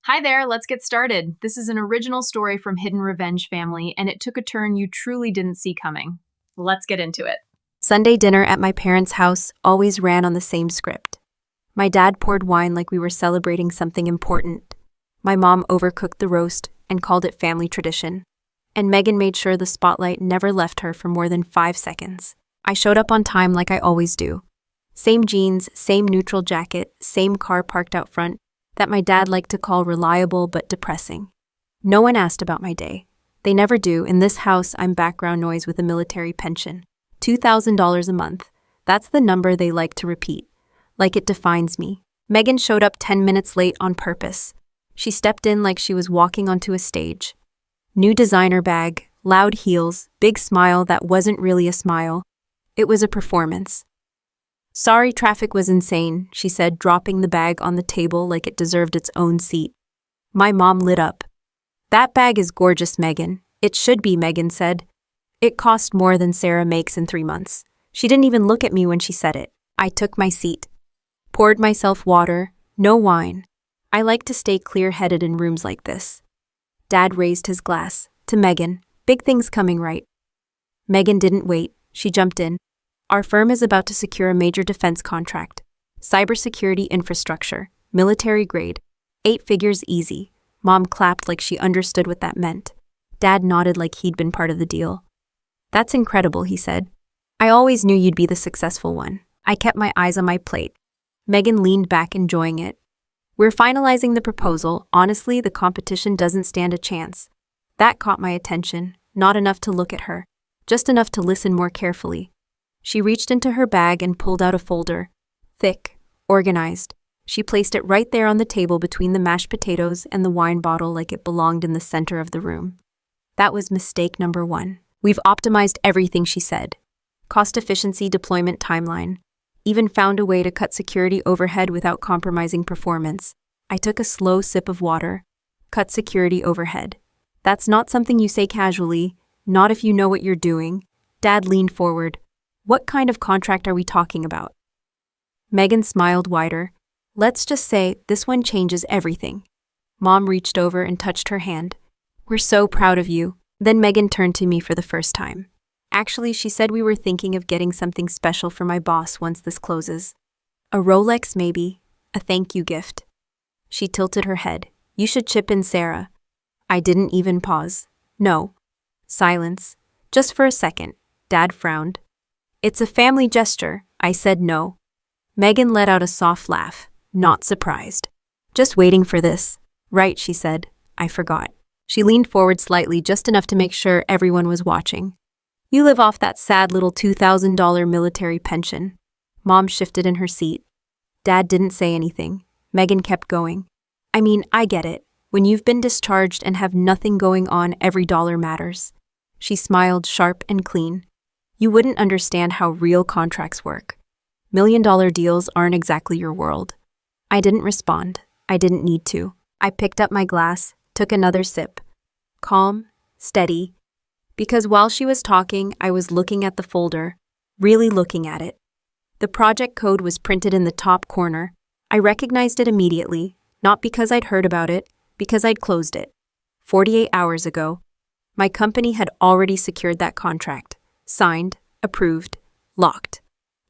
Hi there, let's get started. This is an original story from Hidden Revenge Family, and it took a turn you truly didn't see coming. Let's get into it. Sunday dinner at my parents' house always ran on the same script. My dad poured wine like we were celebrating something important. My mom overcooked the roast and called it family tradition. And Megan made sure the spotlight never left her for more than 5 seconds. I showed up on time like I always do. Same jeans, same neutral jacket, same car parked out front that my dad liked to call reliable but depressing. No one asked about my day. They never do. In this house, I'm background noise with a military pension. $2,000 a month. That's the number they like to repeat. Like it defines me. Megan showed up 10 minutes late on purpose. She stepped in like she was walking onto a stage. New designer bag, loud heels, big smile that wasn't really a smile. It was a performance. Sorry, traffic was insane, she said, dropping the bag on the table like it deserved its own seat. My mom lit up. That bag is gorgeous, Megan. It should be, Megan said. It cost more than Sarah makes in 3 months. She didn't even look at me when she said it. I took my seat. Poured myself water, no wine. I like to stay clear-headed in rooms like this. Dad raised his glass. To Megan, big things coming, right? Megan didn't wait. She jumped in. Our firm is about to secure a major defense contract. Cybersecurity infrastructure, military grade. 8 figures easy. Mom clapped like she understood what that meant. Dad nodded like he'd been part of the deal. That's incredible, he said. I always knew you'd be the successful one. I kept my eyes on my plate. Megan leaned back, enjoying it. We're finalizing the proposal. Honestly, the competition doesn't stand a chance. That caught my attention, not enough to look at her, just enough to listen more carefully. She reached into her bag and pulled out a folder. Thick, organized. She placed it right there on the table between the mashed potatoes and the wine bottle like it belonged in the center of the room. That was mistake number 1. We've optimized everything, she said. Cost efficiency, deployment timeline. Even found a way to cut security overhead without compromising performance. I took a slow sip of water. Cut security overhead. That's not something you say casually, not if you know what you're doing. Dad leaned forward. What kind of contract are we talking about? Megan smiled wider. Let's just say this one changes everything. Mom reached over and touched her hand. We're so proud of you. Then Megan turned to me for the first time. Actually, she said we were thinking of getting something special for my boss once this closes. A Rolex, maybe. A thank you gift. She tilted her head. You should chip in, Sarah. I didn't even pause. No. Silence. Just for a second. Dad frowned. It's a family gesture. I said no. Megan let out a soft laugh, not surprised. Just waiting for this. Right, she said. I forgot. She leaned forward slightly, just enough to make sure everyone was watching. You live off that sad little $2,000 military pension. Mom shifted in her seat. Dad didn't say anything. Megan kept going. I mean, I get it. When you've been discharged and have nothing going on, every dollar matters. She smiled, sharp and clean. You wouldn't understand how real contracts work. $1 million deals aren't exactly your world. I didn't respond. I didn't need to. I picked up my glass, took another sip. Calm, steady. Because while she was talking, I was looking at the folder, really looking at it. The project code was printed in the top corner. I recognized it immediately, not because I'd heard about it, because I'd closed it. 48 hours ago, my company had already secured that contract. Signed, approved, locked.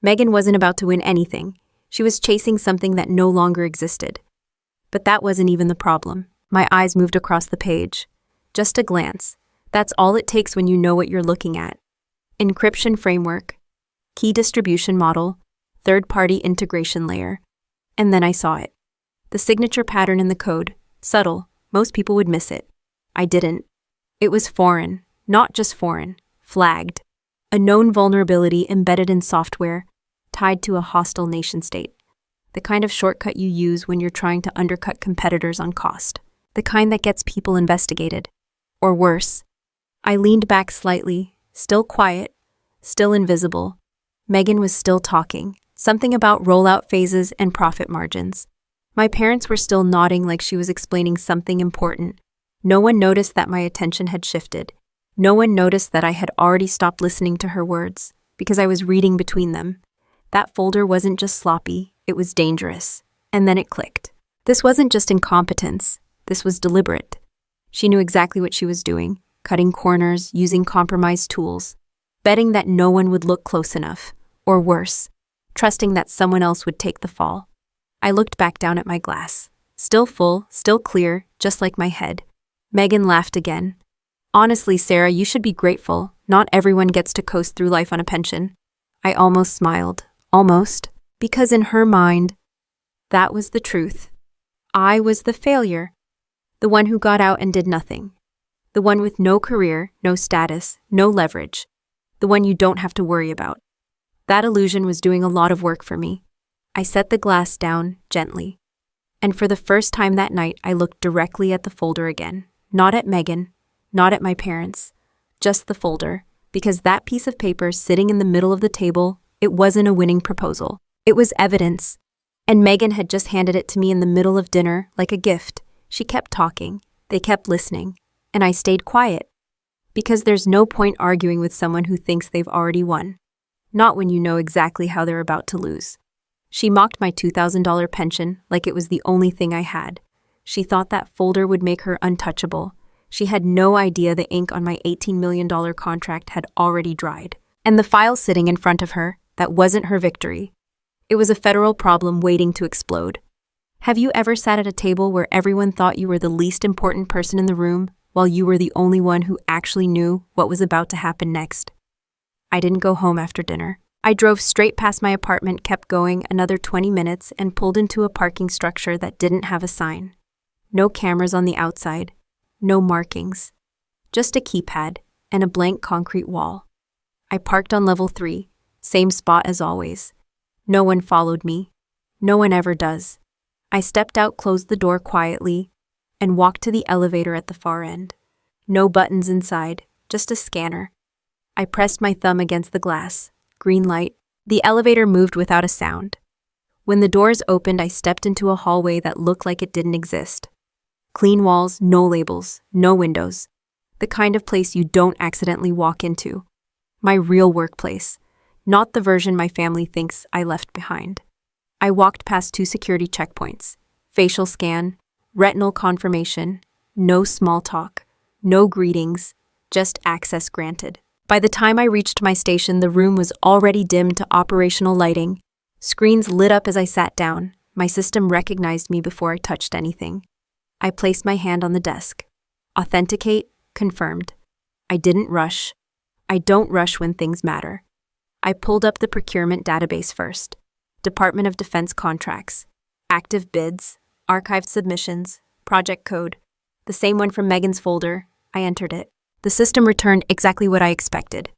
Megan wasn't about to win anything. She was chasing something that no longer existed. But that wasn't even the problem. My eyes moved across the page. Just a glance. That's all it takes when you know what you're looking at. Encryption framework, key distribution model, third-party integration layer. And then I saw it. The signature pattern in the code, subtle, most people would miss it. I didn't. It was foreign, not just foreign, flagged. A known vulnerability embedded in software, tied to a hostile nation-state. The kind of shortcut you use when you're trying to undercut competitors on cost. The kind that gets people investigated. Or worse. I leaned back slightly, still quiet, still invisible. Megan was still talking, something about rollout phases and profit margins. My parents were still nodding like she was explaining something important. No one noticed that my attention had shifted. No one noticed that I had already stopped listening to her words, because I was reading between them. That folder wasn't just sloppy, it was dangerous. And then it clicked. This wasn't just incompetence. This was deliberate. She knew exactly what she was doing, cutting corners, using compromised tools, betting that no one would look close enough, or worse, trusting that someone else would take the fall. I looked back down at my glass. Still full, still clear, just like my head. Megan laughed again. Honestly, Sarah, you should be grateful. Not everyone gets to coast through life on a pension. I almost smiled. Almost. Because in her mind, that was the truth. I was the failure. The one who got out and did nothing. The one with no career, no status, no leverage. The one you don't have to worry about. That illusion was doing a lot of work for me. I set the glass down gently. And for the first time that night, I looked directly at the folder again. Not at Megan, not at my parents, just the folder. Because that piece of paper sitting in the middle of the table, it wasn't a winning proposal. It was evidence. And Megan had just handed it to me in the middle of dinner, like a gift. She kept talking. They kept listening. And I stayed quiet. Because there's no point arguing with someone who thinks they've already won. Not when you know exactly how they're about to lose. She mocked my $2,000 pension like it was the only thing I had. She thought that folder would make her untouchable. She had no idea the ink on my $18 million contract had already dried. And the file sitting in front of her, that wasn't her victory. It was a federal problem waiting to explode. Have you ever sat at a table where everyone thought you were the least important person in the room, while you were the only one who actually knew what was about to happen next? I didn't go home after dinner. I drove straight past my apartment, kept going another 20 minutes, and pulled into a parking structure that didn't have a sign. No cameras on the outside. No markings. Just a keypad and a blank concrete wall. I parked on level 3, same spot as always. No one followed me. No one ever does. I stepped out, closed the door quietly, and walked to the elevator at the far end. No buttons inside, just a scanner. I pressed my thumb against the glass. Green light. The elevator moved without a sound. When the doors opened, I stepped into a hallway that looked like it didn't exist. Clean walls, no labels, no windows. The kind of place you don't accidentally walk into. My real workplace, not the version my family thinks I left behind. I walked past 2 security checkpoints. Facial scan, retinal confirmation, no small talk, no greetings, just access granted. By the time I reached my station, the room was already dimmed to operational lighting. Screens lit up as I sat down. My system recognized me before I touched anything. I placed my hand on the desk. Authenticate, confirmed. I didn't rush. I don't rush when things matter. I pulled up the procurement database first. Department of Defense contracts, active bids, archived submissions, project code. The same one from Megan's folder. I entered it. The system returned exactly what I expected.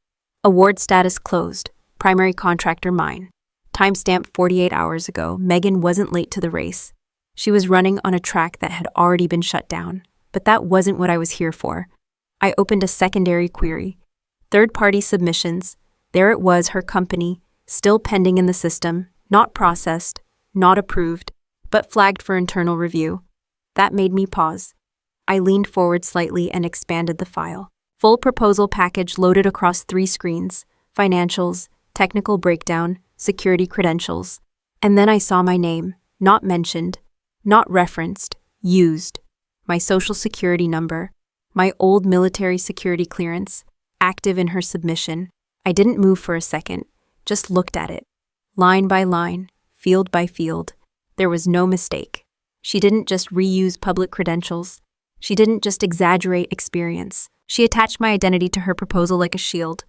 Award status closed. Primary contractor mine. Timestamp 48 hours ago. Megan wasn't late to the race. She was running on a track that had already been shut down. But that wasn't what I was here for. I opened a secondary query. Third-party submissions. There it was, her company, still pending in the system, not processed, not approved, but flagged for internal review. That made me pause. I leaned forward slightly and expanded the file. Full proposal package loaded across 3 screens, financials, technical breakdown, security credentials. And then I saw my name, not mentioned, not referenced, used. My social security number, my old military security clearance, active in her submission. I didn't move for a second, just looked at it. Line by line, field by field. There was no mistake. She didn't just reuse public credentials. She didn't just exaggerate experience. She attached my identity to her proposal like a shield.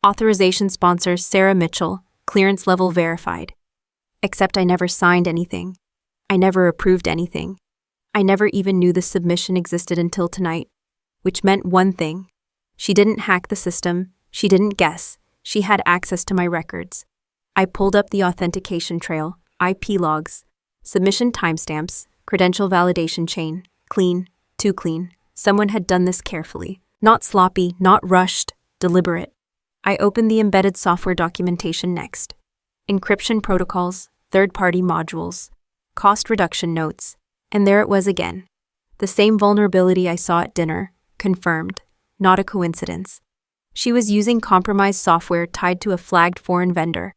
Authorization sponsor Sarah Mitchell, clearance level verified. Except I never signed anything. I never approved anything. I never even knew the submission existed until tonight, which meant one thing. She didn't hack the system. She didn't guess. She had access to my records. I pulled up the authentication trail, IP logs, submission timestamps, credential validation chain. Clean. Too clean. Someone had done this carefully. Not sloppy, not rushed, deliberate. I opened the embedded software documentation next. Encryption protocols, third-party modules, cost reduction notes, and there it was again. The same vulnerability I saw at dinner, confirmed, not a coincidence. She was using compromised software tied to a flagged foreign vendor.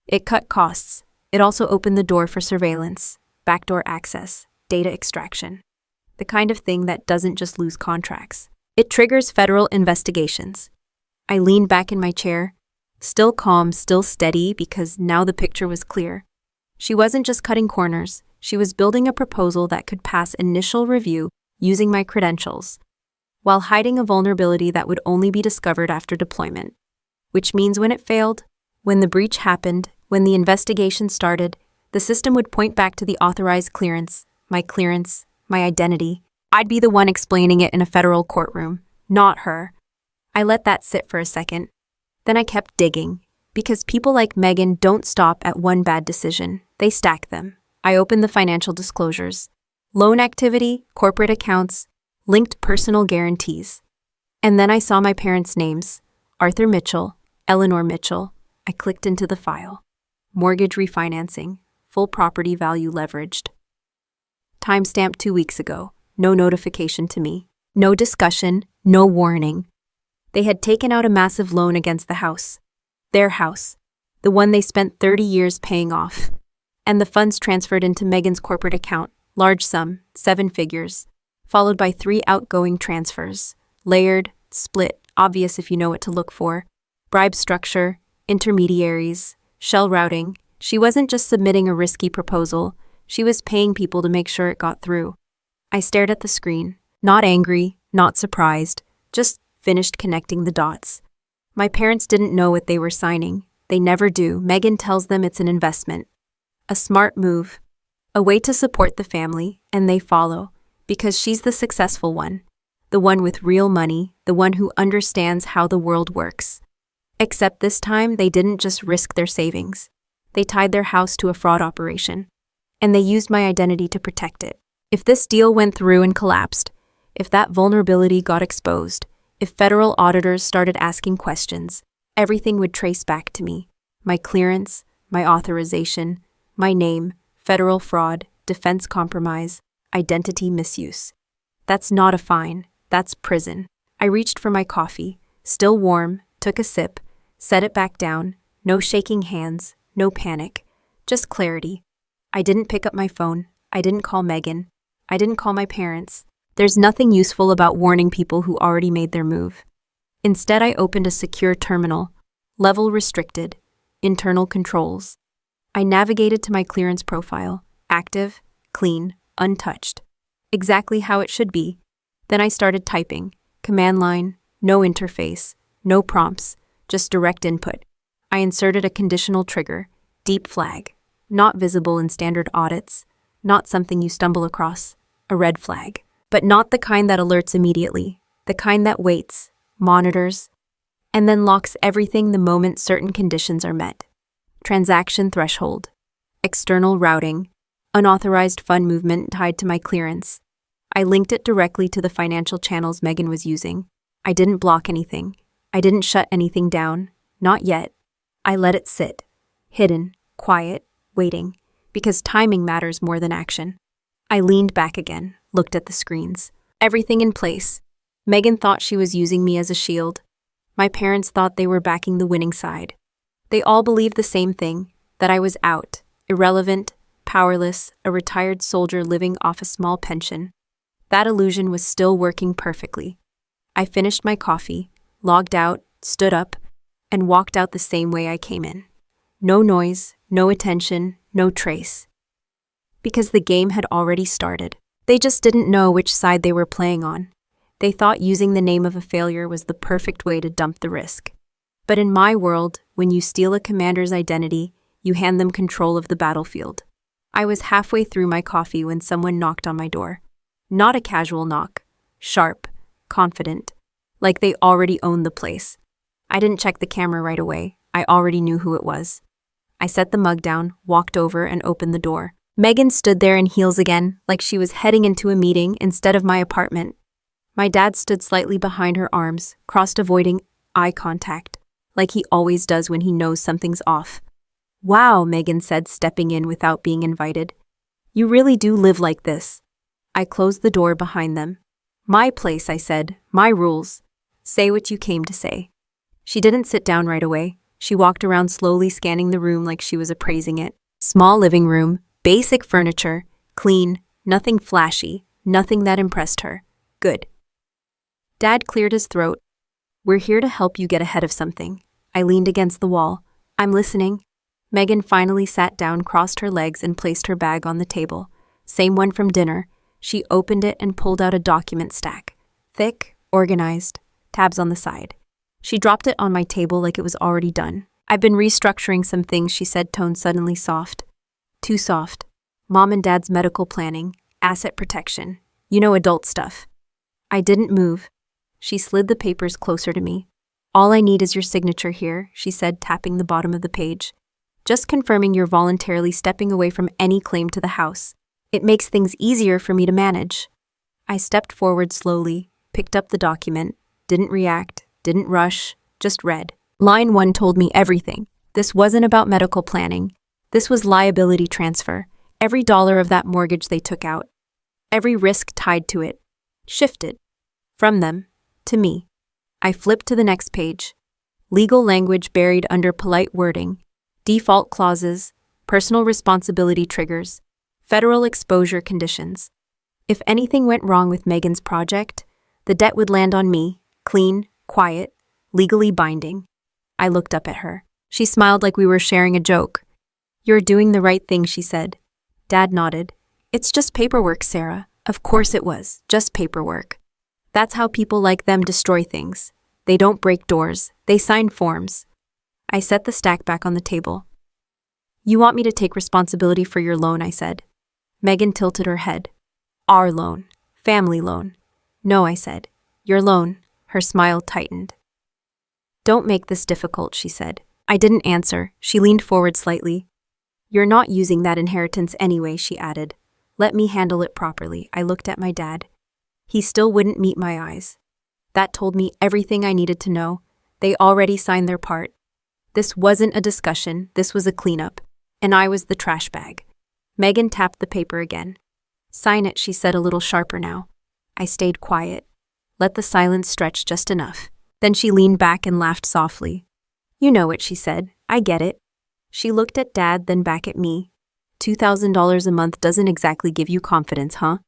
It cut costs. It also opened the door for surveillance, backdoor access, data extraction. The kind of thing that doesn't just lose contracts. It triggers federal investigations. I leaned back in my chair, still calm, still steady, because now the picture was clear. She wasn't just cutting corners, she was building a proposal that could pass initial review using my credentials, while hiding a vulnerability that would only be discovered after deployment. Which means when it failed, when the breach happened, when the investigation started, the system would point back to the authorized clearance, my identity. I'd be the one explaining it in a federal courtroom, not her. I let that sit for a second. Then I kept digging, because people like Megan don't stop at one bad decision, they stack them. I opened the financial disclosures. Loan activity, corporate accounts, linked personal guarantees. And then I saw my parents' names, Arthur Mitchell, Eleanor Mitchell. I clicked into the file. Mortgage refinancing, full property value leveraged. Timestamp 2 weeks ago, no notification to me. No discussion, no warning. They had taken out a massive loan against the house. Their house, the one they spent 30 years paying off. And the funds transferred into Megan's corporate account, large sum, 7 figures, followed by 3 outgoing transfers. Layered, split, obvious if you know what to look for. Bribe structure, intermediaries, shell routing. She wasn't just submitting a risky proposal, she was paying people to make sure it got through. I stared at the screen, not angry, not surprised, just finished connecting the dots. My parents didn't know what they were signing. They never do. Megan tells them it's an investment. A smart move. A way to support the family, and they follow, because she's the successful one. The one with real money, the one who understands how the world works. Except this time, they didn't just risk their savings. They tied their house to a fraud operation. And they used my identity to protect it. If this deal went through and collapsed, if that vulnerability got exposed, if federal auditors started asking questions, everything would trace back to me. My clearance, my authorization, my name, federal fraud, defense compromise, identity misuse. That's not a fine, that's prison. I reached for my coffee, still warm, took a sip, set it back down, no shaking hands, no panic, just clarity. I didn't pick up my phone, I didn't call Megan, I didn't call my parents. There's nothing useful about warning people who already made their move. Instead, I opened a secure terminal, level restricted, internal controls. I navigated to my clearance profile, active, clean, untouched. Exactly how it should be. Then I started typing, command line, no interface, no prompts, just direct input. I inserted a conditional trigger, deep flag, not visible in standard audits, not something you stumble across, a red flag. But not the kind that alerts immediately, the kind that waits, monitors, and then locks everything the moment certain conditions are met. Transaction threshold, external routing, unauthorized fund movement tied to my clearance. I linked it directly to the financial channels Megan was using. I didn't block anything. I didn't shut anything down, not yet. I let it sit, hidden, quiet, waiting, because timing matters more than action. I leaned back again, looked at the screens. Everything in place. Megan thought she was using me as a shield. My parents thought they were backing the winning side. They all believed the same thing, that I was out, irrelevant, powerless, a retired soldier living off a small pension. That illusion was still working perfectly. I finished my coffee, logged out, stood up, and walked out the same way I came in. No noise, no attention, no trace. Because the game had already started. They just didn't know which side they were playing on. They thought using the name of a failure was the perfect way to dump the risk. But in my world, when you steal a commander's identity, you hand them control of the battlefield. I was halfway through my coffee when someone knocked on my door. Not a casual knock. Sharp, confident, like they already owned the place. I didn't check the camera right away. I already knew who it was. I set the mug down, walked over, and opened the door. Megan stood there in heels again, like she was heading into a meeting instead of my apartment. My dad stood slightly behind her arms, crossed, avoiding eye contact, like he always does when he knows something's off. "Wow," Megan said, stepping in without being invited. "You really do live like this." I closed the door behind them. "My place," I said, "my rules. Say what you came to say." She didn't sit down right away. She walked around slowly, scanning the room like she was appraising it. Small living room, basic furniture, clean, nothing flashy, Nothing that impressed her. Good. Dad cleared his throat. We're here to help you get ahead of something. I leaned against the wall. I'm listening. Megan finally sat down, crossed her legs, and placed her bag on the table. Same one from dinner. She opened it and pulled out a document stack. Thick, organized, tabs on the side. She dropped it on my table like it was already done. I've been restructuring some things, she said, tone suddenly soft. Too soft. Mom and Dad's medical planning, asset protection. You know, adult stuff. I didn't move. She slid the papers closer to me. All I need is your signature here, she said, tapping the bottom of the page. Just confirming you're voluntarily stepping away from any claim to the house. It makes things easier for me to manage. I stepped forward slowly, picked up the document, didn't react, didn't rush, just read. Line 1 told me everything. This wasn't about medical planning. This was liability transfer. Every dollar of that mortgage they took out. Every risk tied to it. Shifted. From them. To me. I flipped to the next page. Legal language buried under polite wording. Default clauses. Personal responsibility triggers. Federal exposure conditions. If anything went wrong with Megan's project, the debt would land on me. Clean, quiet, legally binding. I looked up at her. She smiled like we were sharing a joke. You're doing the right thing, she said. Dad nodded. It's just paperwork, Sarah. Of course it was. Just paperwork. That's how people like them destroy things. They don't break doors. They sign forms. I set the stack back on the table. You want me to take responsibility for your loan, I said. Megan tilted her head. Our loan. Family loan. No, I said. Your loan. Her smile tightened. Don't make this difficult, she said. I didn't answer. She leaned forward slightly. You're not using that inheritance anyway, she added. Let me handle it properly. I looked at my dad. He still wouldn't meet my eyes. That told me everything I needed to know. They already signed their part. This wasn't a discussion. This was a cleanup. And I was the trash bag. Megan tapped the paper again. Sign it, she said, a little sharper now. I stayed quiet. Let the silence stretch just enough. Then she leaned back and laughed softly. You know it, she said. I get it. She looked at Dad, then back at me. $2,000 a month doesn't exactly give you confidence, huh?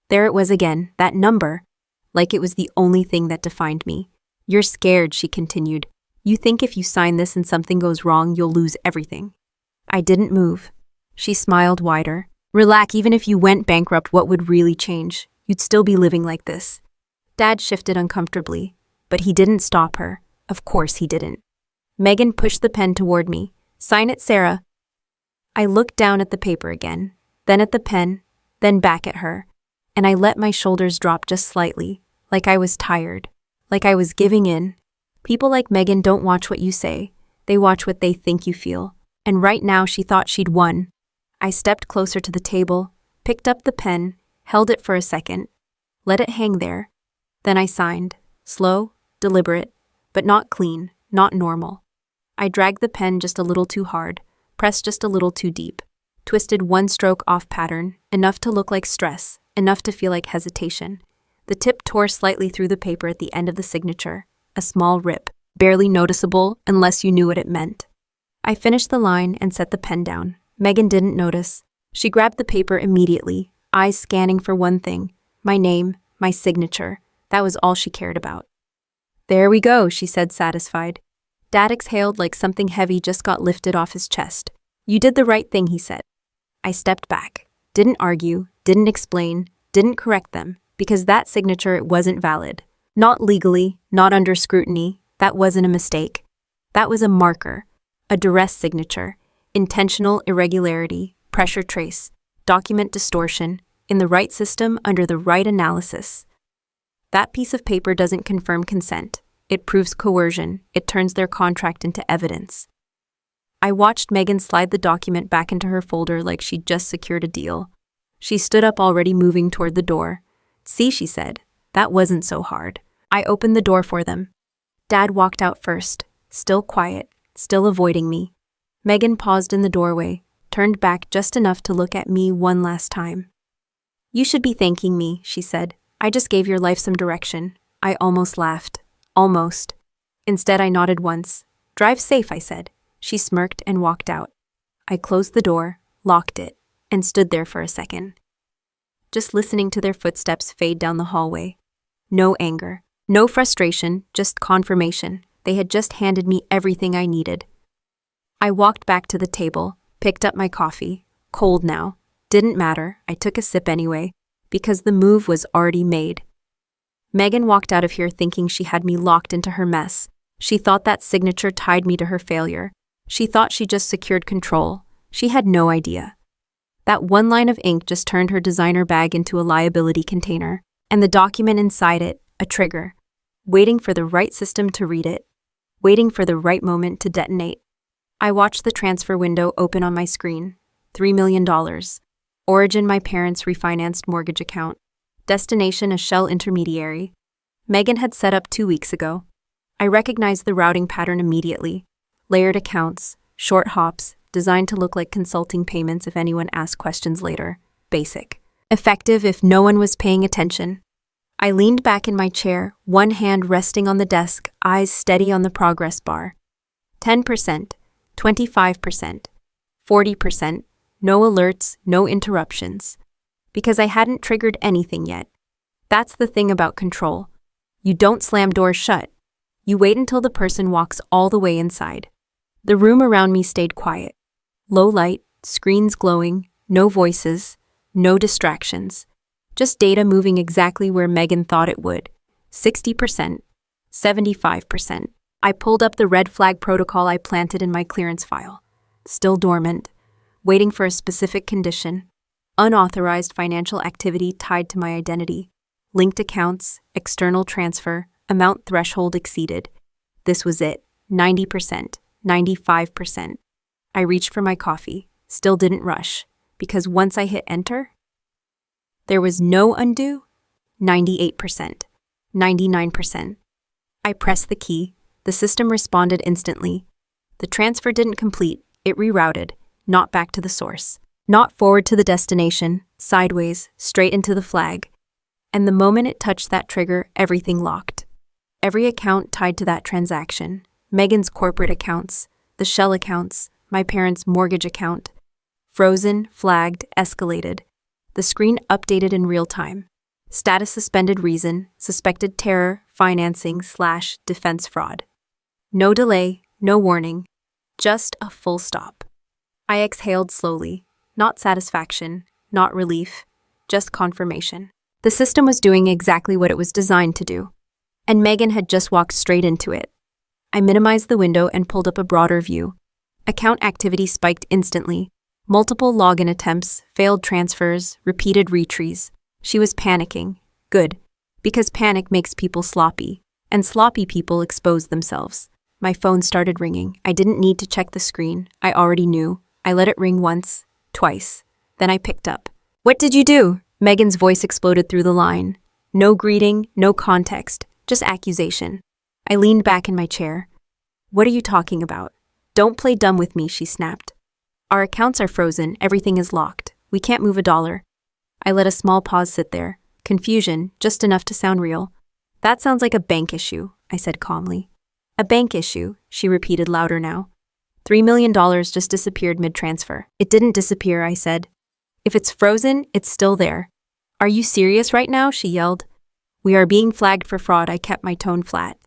There it was again, that number. Like it was the only thing that defined me. You're scared, she continued. You think if you sign this and something goes wrong, you'll lose everything. I didn't move. She smiled wider. Relax, even if you went bankrupt, what would really change? You'd still be living like this. Dad shifted uncomfortably, but he didn't stop her. Of course he didn't. Megan pushed the pen toward me. Sign it, Sarah. I looked down at the paper again, then at the pen, then back at her, and I let my shoulders drop just slightly, like I was tired, like I was giving in. People like Megan don't watch what you say. They watch what they think you feel. And right now she thought she'd won. I stepped closer to the table, picked up the pen, held it for a second, let it hang there. Then I signed, slow, deliberate, but not clean, not normal. I dragged the pen just a little too hard, pressed just a little too deep, twisted one stroke off pattern, enough to look like stress, enough to feel like hesitation. The tip tore slightly through the paper at the end of the signature, a small rip, barely noticeable unless you knew what it meant. I finished the line and set the pen down. Megan didn't notice. She grabbed the paper immediately, eyes scanning for one thing, my name, my signature. That was all she cared about. There we go, she said, satisfied. Dad exhaled like something heavy just got lifted off his chest. You did the right thing, he said. I stepped back, didn't argue, didn't explain, didn't correct them, because that signature, it wasn't valid. Not legally, not under scrutiny. That wasn't a mistake. That was a marker, a duress signature, intentional irregularity, pressure trace, document distortion, in the right system under the right analysis. That piece of paper doesn't confirm consent. It proves coercion. It turns their contract into evidence. I watched Megan slide the document back into her folder like she'd just secured a deal. She stood up, already moving toward the door. See, she said, that wasn't so hard. I opened the door for them. Dad walked out first, still quiet, still avoiding me. Megan paused in the doorway, turned back just enough to look at me one last time. You should be thanking me, she said. I just gave your life some direction. I almost laughed. Almost. Instead, I nodded once. Drive safe, I said. She smirked and walked out. I closed the door, locked it, and stood there for a second. just listening to their footsteps fade down the hallway. No anger, no frustration, just confirmation. They had just handed me everything I needed. I walked back to the table, picked up my coffee, cold now. Didn't matter, I took a sip anyway, because the move was already made. Megan walked out of here thinking she had me locked into her mess. She thought that signature tied me to her failure. She thought she just secured control. She had no idea. That one line of ink just turned her designer bag into a liability container, and the document inside it, a trigger, waiting for the right system to read it, waiting for the right moment to detonate. I watched the transfer window open on my screen. $3 million. Origin my parents' refinanced mortgage account. Destination a shell intermediary. Megan had set up 2 weeks ago. I recognized the routing pattern immediately. Layered accounts, short hops, designed to look like consulting payments if anyone asked questions later. Basic. Effective if no one was paying attention. I leaned back in my chair, one hand resting on the desk, eyes steady on the progress bar. 10%, 25%, 40%, no alerts, no interruptions. Because I hadn't triggered anything yet. That's the thing about control. You don't slam doors shut. You wait until the person walks all the way inside. The room around me stayed quiet. Low light, screens glowing, no voices, no distractions. Just data moving exactly where Megan thought it would. 60%, 75%. I pulled up the red flag protocol I planted in my clearance file. Still dormant, waiting for a specific condition. Unauthorized financial activity tied to my identity. Linked accounts, external transfer, amount threshold exceeded. This was it. 90%, 95%. I reached for my coffee, still didn't rush, because once I hit enter, there was no undo. 98%, 99%. I pressed the key. The system responded instantly. The transfer didn't complete. It rerouted, not back to the source. Not forward to the destination, sideways, straight into the flag. And the moment it touched that trigger, everything locked. Every account tied to that transaction. Megan's corporate accounts, the shell accounts, my parents' mortgage account. Frozen, flagged, escalated. The screen updated in real time. Status suspended reason, suspected terror, financing / defense fraud. No delay, no warning. Just a full stop. I exhaled slowly. Not satisfaction, not relief, just confirmation. The system was doing exactly what it was designed to do. And Megan had just walked straight into it. I minimized the window and pulled up a broader view. Account activity spiked instantly. Multiple login attempts, failed transfers, repeated retries. She was panicking. Good. Because panic makes people sloppy. And sloppy people expose themselves. My phone started ringing. I didn't need to check the screen. I already knew. I let it ring once, twice. Then I picked up. "What did you do?" Megan's voice exploded through the line. No greeting, no context, just accusation. I leaned back in my chair. "What are you talking about? Don't play dumb with me," she snapped. "Our accounts are frozen, everything is locked. We can't move a dollar." I let a small pause sit there. Confusion, just enough to sound real. "That sounds like a bank issue," I said calmly. "A bank issue," she repeated louder now. $3 million just disappeared mid-transfer. "It didn't disappear," I said. "If it's frozen, it's still there." "Are you serious right now?" she yelled. "We are being flagged for fraud." I kept my tone flat.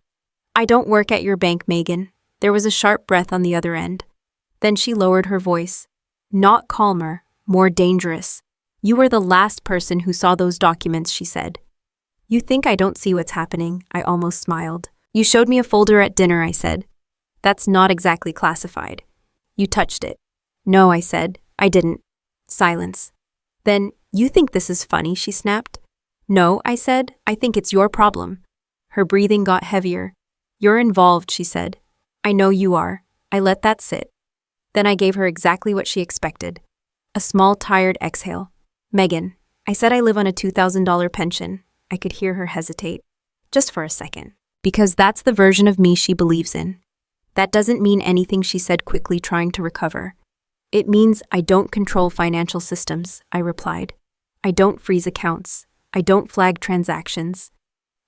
"I don't work at your bank, Megan." There was a sharp breath on the other end. Then she lowered her voice. Not calmer, more dangerous. "You were the last person who saw those documents," she said. "You think I don't see what's happening?" I almost smiled. "You showed me a folder at dinner," I said. "That's not exactly classified." "You touched it." "No," I said. "I didn't." Silence. "Then, you think this is funny?" she snapped. "No," I said. "I think it's your problem." Her breathing got heavier. "You're involved," she said. "I know you are." I let that sit. Then I gave her exactly what she expected. A small, tired exhale. "Megan, I said I live on a $2,000 pension." I could hear her hesitate. Just for a second. "Because that's the version of me she believes in." "That doesn't mean anything," she said quickly, trying to recover. "It means I don't control financial systems," I replied. "I don't freeze accounts. I don't flag transactions."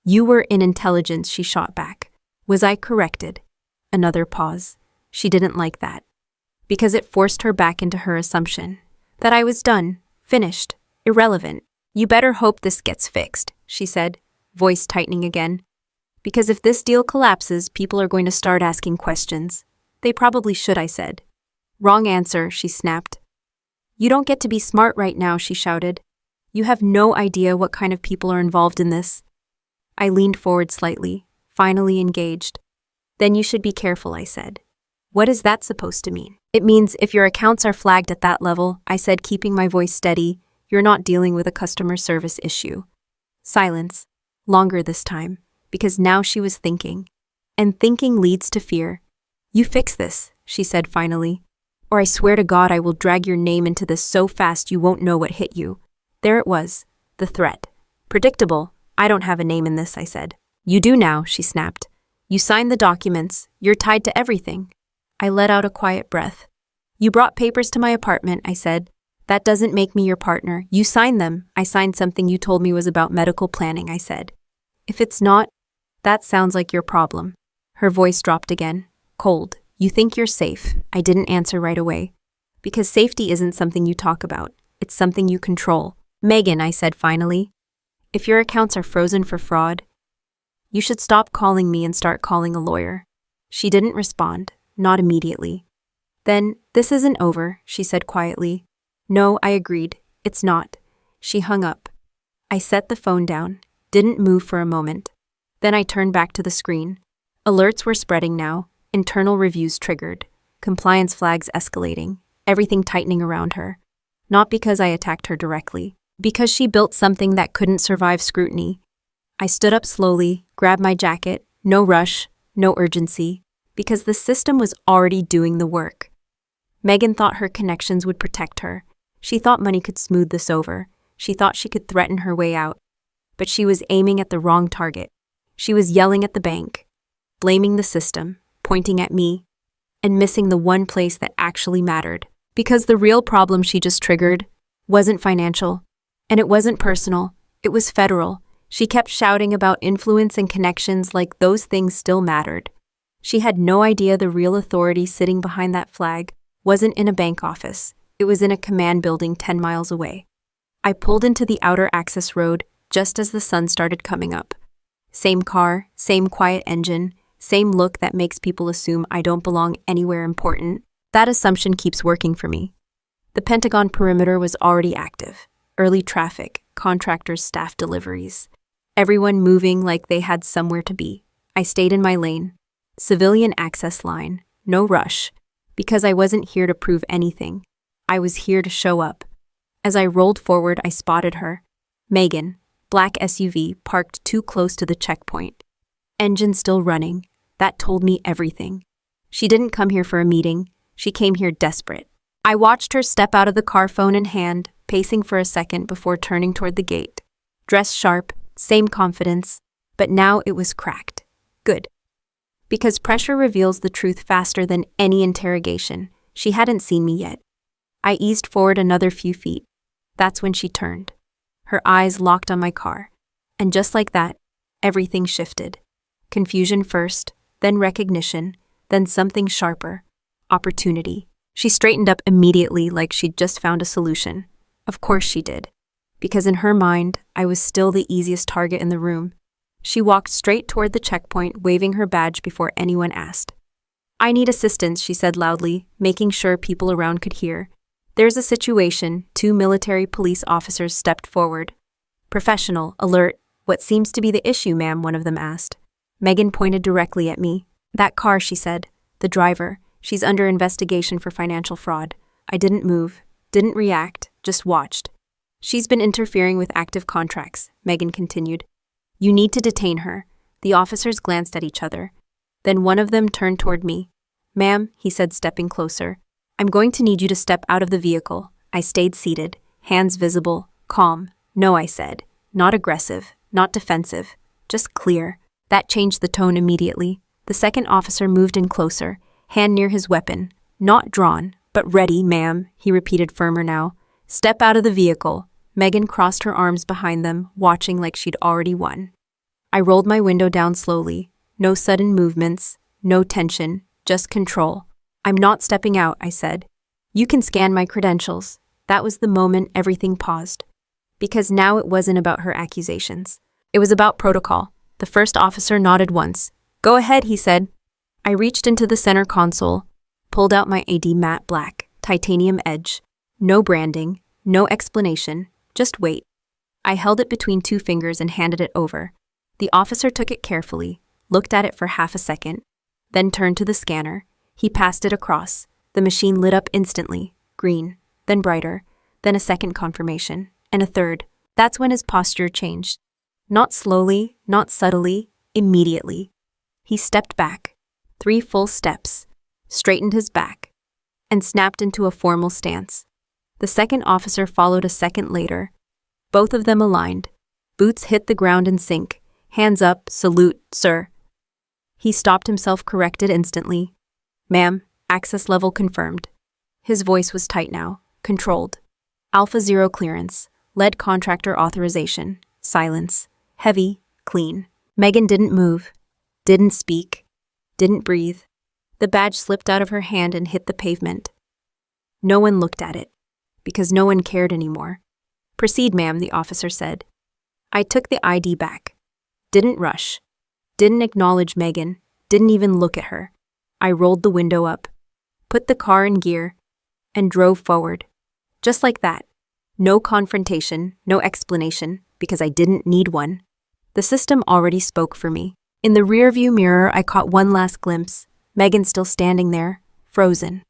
"You were in intelligence," she shot back. Was I corrected? Another pause. She didn't like that. Because it forced her back into her assumption. That I was done, finished, irrelevant. You better hope this gets fixed, she said, voice tightening again. Because if this deal collapses, people are going to start asking questions. They probably should, I said. Wrong answer, she snapped. You don't get to be smart right now, she shouted. You have no idea what kind of people are involved in this. I leaned forward slightly, finally engaged. Then you should be careful, I said. What is that supposed to mean? It means if your accounts are flagged at that level, I said, keeping my voice steady, you're not dealing with a customer service issue. Silence. Longer this time, because now she was thinking. And thinking leads to fear. You fix this, she said finally. Or I swear to God I will drag your name into this so fast you won't know what hit you. There it was, the threat. Predictable. I don't have a name in this, I said. You do now, she snapped. You signed the documents. You're tied to everything. I let out a quiet breath. You brought papers to my apartment, I said. That doesn't make me your partner. You signed them. I signed something you told me was about medical planning, I said. If it's not, that sounds like your problem. Her voice dropped again, cold. You think you're safe. I didn't answer right away. Because safety isn't something you talk about. It's something you control. Megan, I said finally. If your accounts are frozen for fraud, you should stop calling me and start calling a lawyer. She didn't respond, not immediately. Then, this isn't over, she said quietly. No, I agreed. It's not. She hung up. I set the phone down, didn't move for a moment. Then I turned back to the screen. Alerts were spreading now, internal reviews triggered, compliance flags escalating, everything tightening around her. Not because I attacked her directly, because she built something that couldn't survive scrutiny. I stood up slowly, grabbed my jacket, no rush, no urgency, because the system was already doing the work. Megan thought her connections would protect her. She thought money could smooth this over. She thought she could threaten her way out. But she was aiming at the wrong target. She was yelling at the bank, blaming the system, pointing at me, and missing the one place that actually mattered. Because the real problem she just triggered wasn't financial, and it wasn't personal, it was federal. She kept shouting about influence and connections like those things still mattered. She had no idea the real authority sitting behind that flag wasn't in a bank office. It was in a command building 10 miles away. I pulled into the outer access road just as the sun started coming up. Same car, same quiet engine, same look that makes people assume I don't belong anywhere important. That assumption keeps working for me. The Pentagon perimeter was already active. Early traffic, contractors' staff deliveries. Everyone moving like they had somewhere to be. I stayed in my lane. Civilian access line. No rush. Because I wasn't here to prove anything. I was here to show up. As I rolled forward, I spotted her. Megan, black SUV, parked too close to the checkpoint. Engine still running. That told me everything. She didn't come here for a meeting. She came here desperate. I watched her step out of the car, phone in hand, pacing for a second before turning toward the gate. Dressed sharp, same confidence, but now it was cracked. Good. Because pressure reveals the truth faster than any interrogation. She hadn't seen me yet. I eased forward another few feet. That's when she turned. Her eyes locked on my car. And just like that, everything shifted. Confusion first, then recognition, then something sharper. Opportunity. She straightened up immediately like she'd just found a solution. Of course she did. Because in her mind, I was still the easiest target in the room. She walked straight toward the checkpoint, waving her badge before anyone asked. I need assistance, she said loudly, making sure people around could hear. There's a situation. 2 military police officers stepped forward. Professional, alert. What seems to be the issue, ma'am? One of them asked. Megan pointed directly at me. That car, she said. The driver. She's under investigation for financial fraud. I didn't move, didn't react, just watched. She's been interfering with active contracts, Megan continued. You need to detain her. The officers glanced at each other. Then one of them turned toward me. Ma'am, he said, stepping closer. I'm going to need you to step out of the vehicle. I stayed seated, hands visible, calm. No, I said. Not aggressive, not defensive, just clear. That changed the tone immediately. The second officer moved in closer, hand near his weapon. Not drawn, but ready, ma'am, he repeated firmer now. Step out of the vehicle. Megan crossed her arms behind them, watching like she'd already won. I rolled my window down slowly. No sudden movements, no tension, just control. I'm not stepping out, I said. You can scan my credentials. That was the moment everything paused. Because now it wasn't about her accusations. It was about protocol. The first officer nodded once. "Go ahead," he said. I reached into the center console, pulled out my AD matte black, titanium edge. No branding, no explanation, just wait. I held it between two fingers and handed it over. The officer took it carefully, looked at it for half a second, then turned to the scanner. He passed it across. The machine lit up instantly, green, then brighter, then a second confirmation, and a third. That's when his posture changed. Not slowly, not subtly, immediately. He stepped back, 3 full steps, straightened his back, and snapped into a formal stance. The second officer followed a second later. Both of them aligned. Boots hit the ground in sync. Hands up, salute, sir. He stopped himself, corrected instantly. "Ma'am, access level confirmed." His voice was tight now, controlled. Alpha 0 clearance, lead contractor authorization, silence, heavy, clean. Megan didn't move, didn't speak, didn't breathe. The badge slipped out of her hand and hit the pavement. No one looked at it, because no one cared anymore. "Proceed, ma'am," the officer said. I took the ID back. Didn't rush. Didn't acknowledge Megan. Didn't even look at her. I rolled the window up, put the car in gear, and drove forward. Just like that. No confrontation, no explanation, because I didn't need one. The system already spoke for me. In the rearview mirror, I caught one last glimpse. Megan still standing there, frozen.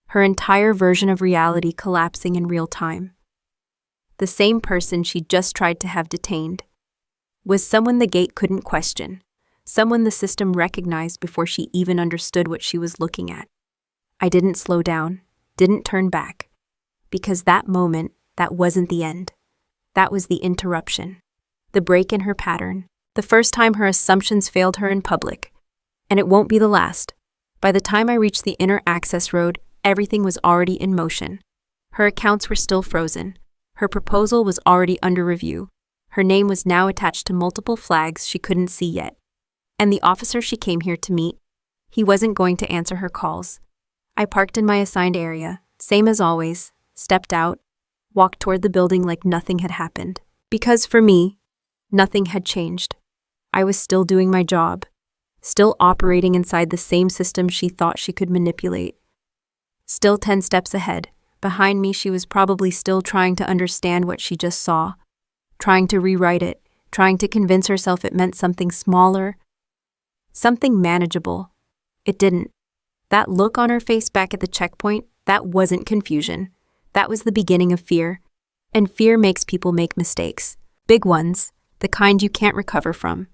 Her entire version of reality collapsing in real time. The same person she'd just tried to have detained. Was someone the gate couldn't question. Someone the system recognized before she even understood what she was looking at. I didn't slow down, didn't turn back. Because that moment, that wasn't the end. That was the interruption. The break in her pattern. The first time her assumptions failed her in public. And it won't be the last. By the time I reached the inner access road, everything was already in motion. Her accounts were still frozen. Her proposal was already under review. Her name was now attached to multiple flags she couldn't see yet. And the officer she came here to meet, he wasn't going to answer her calls. I parked in my assigned area, same as always, stepped out, walked toward the building like nothing had happened. Because for me, nothing had changed. I was still doing my job, still operating inside the same system she thought she could manipulate. Still 10 steps ahead. Behind me, she was probably still trying to understand what she just saw, trying to rewrite it, trying to convince herself it meant something smaller, something manageable. It didn't. That look on her face back at the checkpoint, that wasn't confusion. That was the beginning of fear. And fear makes people make mistakes. Big ones, the kind you can't recover from.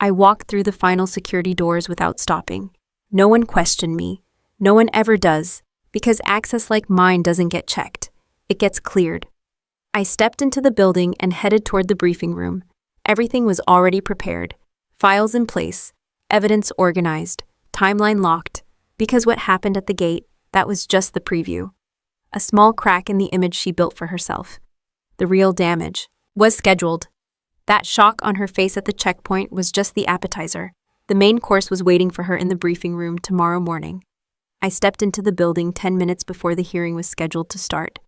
I walked through the final security doors without stopping. No one questioned me. No one ever does. Because access like mine doesn't get checked. It gets cleared. I stepped into the building and headed toward the briefing room. Everything was already prepared. Files in place. Evidence organized. Timeline locked. Because what happened at the gate, that was just the preview. A small crack in the image she built for herself. The real damage was scheduled. That shock on her face at the checkpoint was just the appetizer. The main course was waiting for her in the briefing room tomorrow morning. I stepped into the building 10 minutes before the hearing was scheduled to start.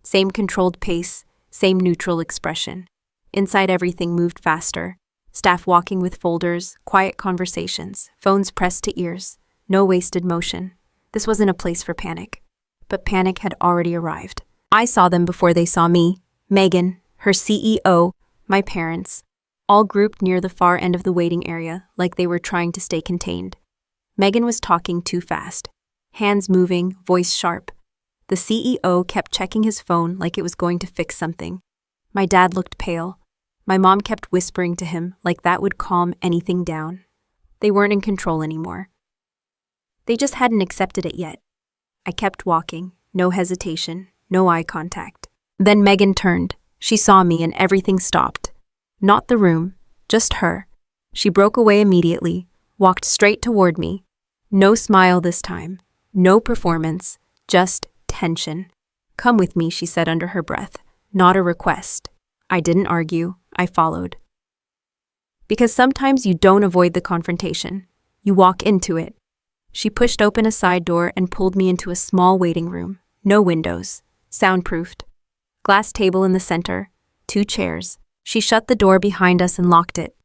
Same controlled pace, same neutral expression. Inside, everything moved faster. Staff walking with folders, quiet conversations, phones pressed to ears. No wasted motion. This wasn't a place for panic. But panic had already arrived. I saw them before they saw me. Megan, her CEO, my parents, all grouped near the far end of the waiting area like they were trying to stay contained. Megan was talking too fast. Hands moving, voice sharp. The CEO kept checking his phone like it was going to fix something. My dad looked pale. My mom kept whispering to him like that would calm anything down. They weren't in control anymore. They just hadn't accepted it yet. I kept walking, no hesitation, no eye contact. Then Megan turned. She saw me and everything stopped. Not the room, just her. She broke away immediately, walked straight toward me. No smile this time. No performance, just tension. "Come with me," she said under her breath. Not a request. I didn't argue. I followed. Because sometimes you don't avoid the confrontation. You walk into it. She pushed open a side door and pulled me into a small waiting room. No windows. Soundproofed. Glass table in the center. 2 chairs. She shut the door behind us and locked it.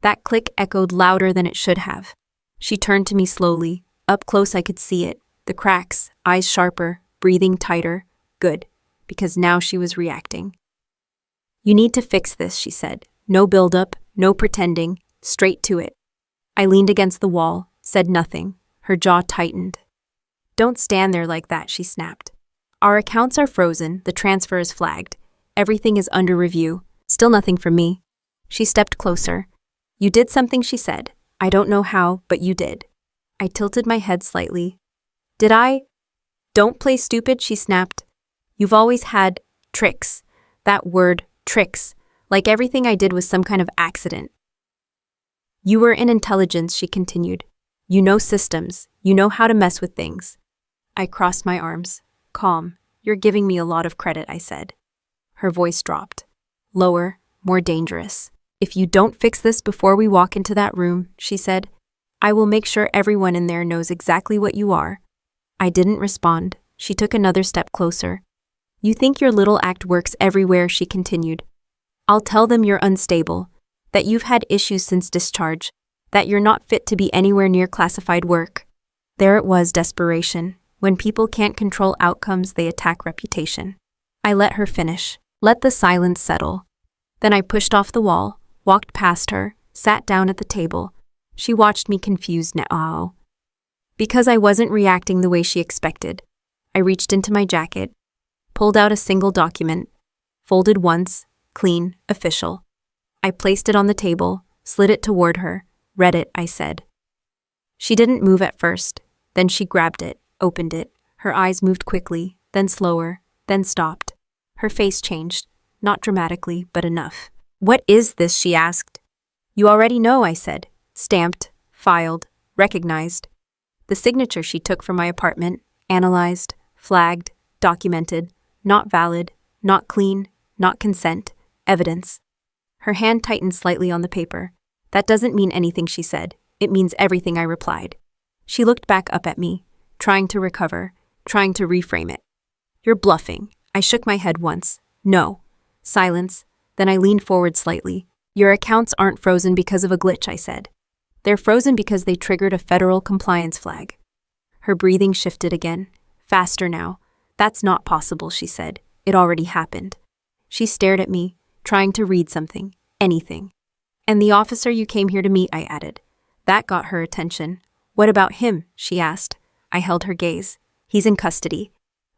That click echoed louder than it should have. She turned to me slowly. Up close I could see it. The cracks, eyes sharper, breathing tighter. Good, because now she was reacting. "You need to fix this," she said. "No build-up, no pretending, straight to it." I leaned against the wall, said nothing. Her jaw tightened. "Don't stand there like that," she snapped. "Our accounts are frozen, the transfer is flagged. Everything is under review. Still nothing from me." She stepped closer. "You did something," she said. "I don't know how, but you did." I tilted my head slightly. "Did I?" "Don't play stupid," she snapped. "You've always had tricks." That word, tricks, like everything I did was some kind of accident. "You were in intelligence," she continued. "You know systems. You know how to mess with things." I crossed my arms. "Calm. You're giving me a lot of credit," I said. Her voice dropped. Lower, more dangerous. "If you don't fix this before we walk into that room," she said, "I will make sure everyone in there knows exactly what you are." I didn't respond. She took another step closer. "You think your little act works everywhere," she continued. "I'll tell them you're unstable, that you've had issues since discharge, that you're not fit to be anywhere near classified work." There it was, desperation. When people can't control outcomes, they attack reputation. I let her finish, let the silence settle. Then I pushed off the wall, walked past her, sat down at the table. She watched me confused now. Because I wasn't reacting the way she expected, I reached into my jacket, pulled out a single document, folded once, clean, official. I placed it on the table, slid it toward her. "Read it," I said. She didn't move at first. Then she grabbed it, opened it. Her eyes moved quickly, then slower, then stopped. Her face changed, not dramatically, but enough. "What is this?" she asked. "You already know," I said. "Stamped, filed, recognized." The signature she took from my apartment, analyzed, flagged, documented, not valid, not clean, not consent, evidence. Her hand tightened slightly on the paper. "That doesn't mean anything," she said. "It means everything," I replied. She looked back up at me, trying to recover, trying to reframe it. "You're bluffing." I shook my head once. "No." Silence. Then I leaned forward slightly. "Your accounts aren't frozen because of a glitch," I said. "They're frozen because they triggered a federal compliance flag." Her breathing shifted again. Faster now. "That's not possible," she said. "It already happened." She stared at me, trying to read something, anything. "And the officer you came here to meet," I added. That got her attention. "What about him?" she asked. I held her gaze. "He's in custody."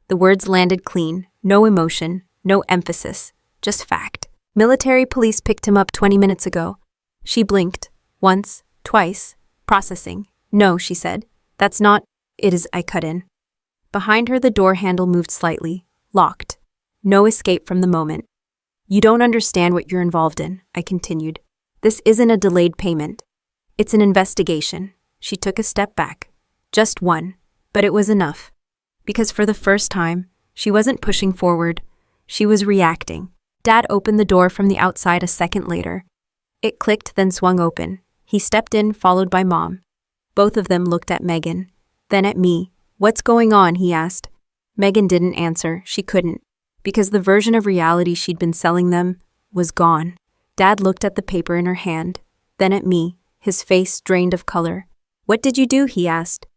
The words landed clean, no emotion, no emphasis, just fact. "Military police picked him up 20 minutes ago." She blinked. Once, twice. Processing. "No," she said. "That's not." "It is," I cut in. Behind her the door handle moved slightly. Locked. No escape from the moment. "You don't understand what you're involved in," I continued. "This isn't a delayed payment. It's an investigation." She took a step back. Just one. But it was enough. Because for the first time, she wasn't pushing forward. She was reacting. Dad opened the door from the outside a second later. It clicked, then swung open. He stepped in, followed by Mom. Both of them looked at Megan, then at me. "What's going on?" he asked. Megan didn't answer. She couldn't. Because the version of reality she'd been selling them was gone. Dad looked at the paper in her hand, then at me, his face drained of color. "What did you do?" he asked.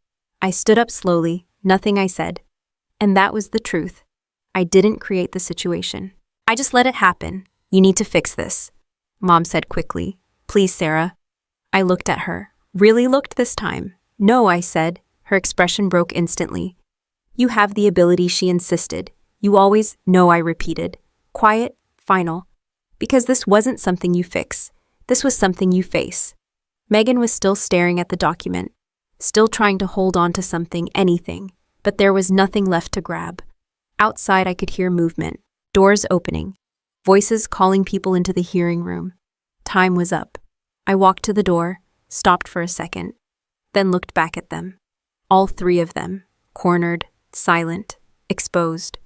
I stood up slowly. Nothing, I said. And that was the truth. I didn't create the situation. I just let it happen. "You need to fix this," Mom said quickly. "Please, Sarah." I looked at her. Really looked this time. "No," I said. Her expression broke instantly. "You have the ability," she insisted. "You always." "No," I repeated. Quiet, final. Because this wasn't something you fix. This was something you face. Megan was still staring at the document, still trying to hold on to something, anything, but there was nothing left to grab. Outside I could hear movement, doors opening, voices calling people into the hearing room. Time was up. I walked to the door, stopped for a second, then looked back at them. All three of them, cornered, silent, exposed.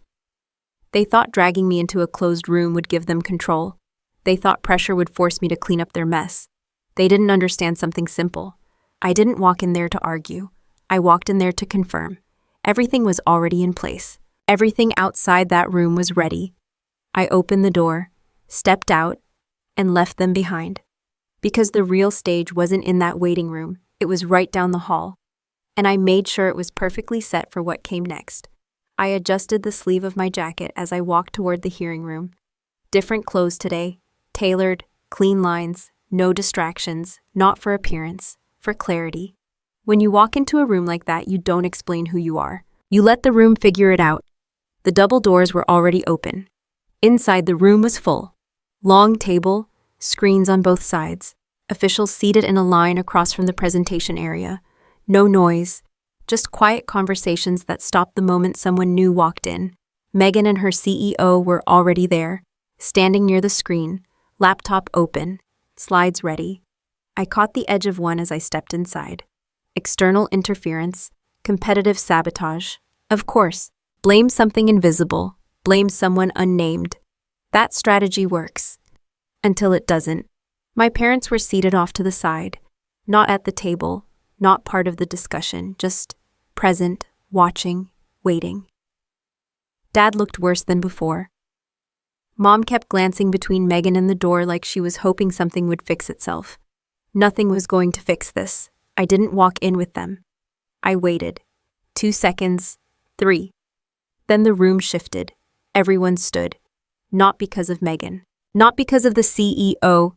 They thought dragging me into a closed room would give them control. They thought pressure would force me to clean up their mess. They didn't understand something simple. I didn't walk in there to argue. I walked in there to confirm. Everything was already in place. Everything outside that room was ready. I opened the door. stepped out, and left them behind. Because the real stage wasn't in that waiting room, it was right down the hall. And I made sure it was perfectly set for what came next. I adjusted the sleeve of my jacket as I walked toward the hearing room. Different clothes today, tailored, clean lines, no distractions, not for appearance, for clarity. When you walk into a room like that, you don't explain who you are. You let the room figure it out. The double doors were already open. Inside, the room was full. Long table, screens on both sides, officials seated in a line across from the presentation area. No noise, just quiet conversations that stopped the moment someone new walked in. Megan and her CEO were already there, standing near the screen, laptop open, slides ready. I caught the edge of one as I stepped inside. External interference, competitive sabotage. Of course, blame something invisible, blame someone unnamed. That strategy works. Until it doesn't. My parents were seated off to the side, not at the table, not part of the discussion, just present, watching, waiting. Dad looked worse than before. Mom kept glancing between Megan and the door like she was hoping something would fix itself. Nothing was going to fix this. I didn't walk in with them. I waited. 2 seconds, 3. Then the room shifted. Everyone stood. Not because of Megan. Not because of the CEO.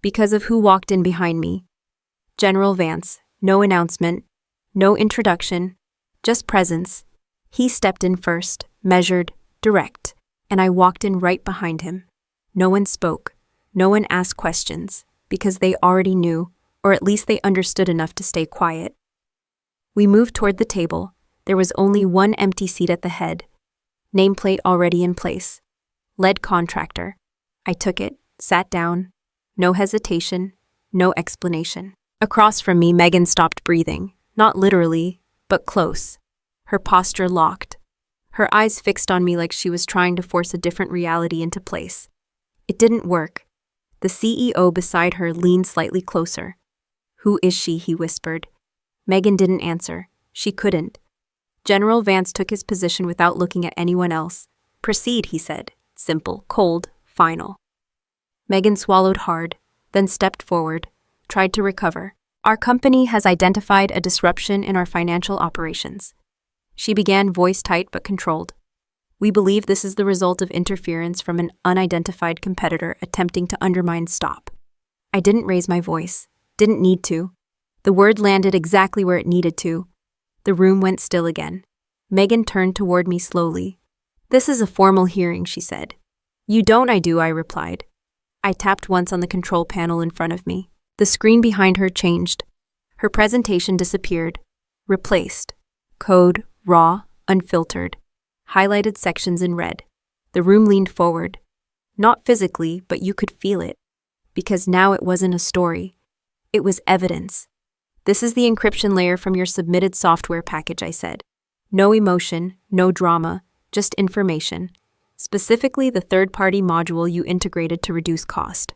Because of who walked in behind me. General Vance. No announcement. No introduction. Just presence. He stepped in first, measured, direct, and I walked in right behind him. No one spoke. No one asked questions, because they already knew, or at least they understood enough to stay quiet. We moved toward the table. There was only one empty seat at the head. Nameplate already in place. Lead contractor. I took it, sat down. No hesitation, no explanation. Across from me, Megan stopped breathing. Not literally, but close. Her posture locked. Her eyes fixed on me like she was trying to force a different reality into place. It didn't work. The CEO beside her leaned slightly closer. "Who is she?" he whispered. Megan didn't answer. She couldn't. General Vance took his position without looking at anyone else. "Proceed," he said. Simple, cold, final. Megan swallowed hard, then stepped forward, tried to recover. "Our company has identified a disruption in our financial operations." She began, voice tight but controlled. "We believe this is the result of interference from an unidentified competitor attempting to undermine Stop." I didn't raise my voice. Didn't need to. The word landed exactly where it needed to. The room went still again. Megan turned toward me slowly. "This is a formal hearing," she said. "You don't." "I do," I replied. I tapped once on the control panel in front of me. The screen behind her changed. Her presentation disappeared. Replaced. Code, raw, unfiltered. Highlighted sections in red. The room leaned forward. Not physically, but you could feel it. Because now it wasn't a story. It was evidence. "This is the encryption layer from your submitted software package," I said. No emotion, no drama, just information. Specifically the third-party module you integrated to reduce cost.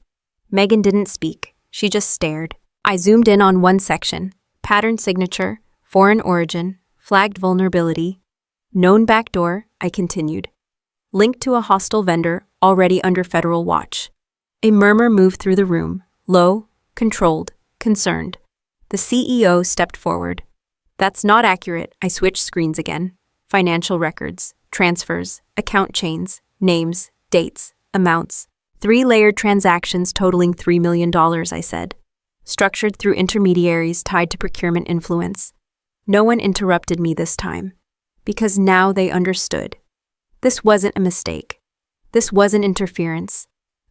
Megan didn't speak. She just stared. I zoomed in on one section. Pattern signature, foreign origin, flagged vulnerability. Known backdoor, I continued. Linked to a hostile vendor, already under federal watch. A murmur moved through the room. Low, controlled, concerned. The CEO stepped forward. "That's not accurate." I switched screens again. Financial records, transfers, account chains, names, dates, amounts. 3-layered transactions totaling $3 million, I said. Structured through intermediaries tied to procurement influence. No one interrupted me this time. Because now they understood. This wasn't a mistake. This wasn't interference.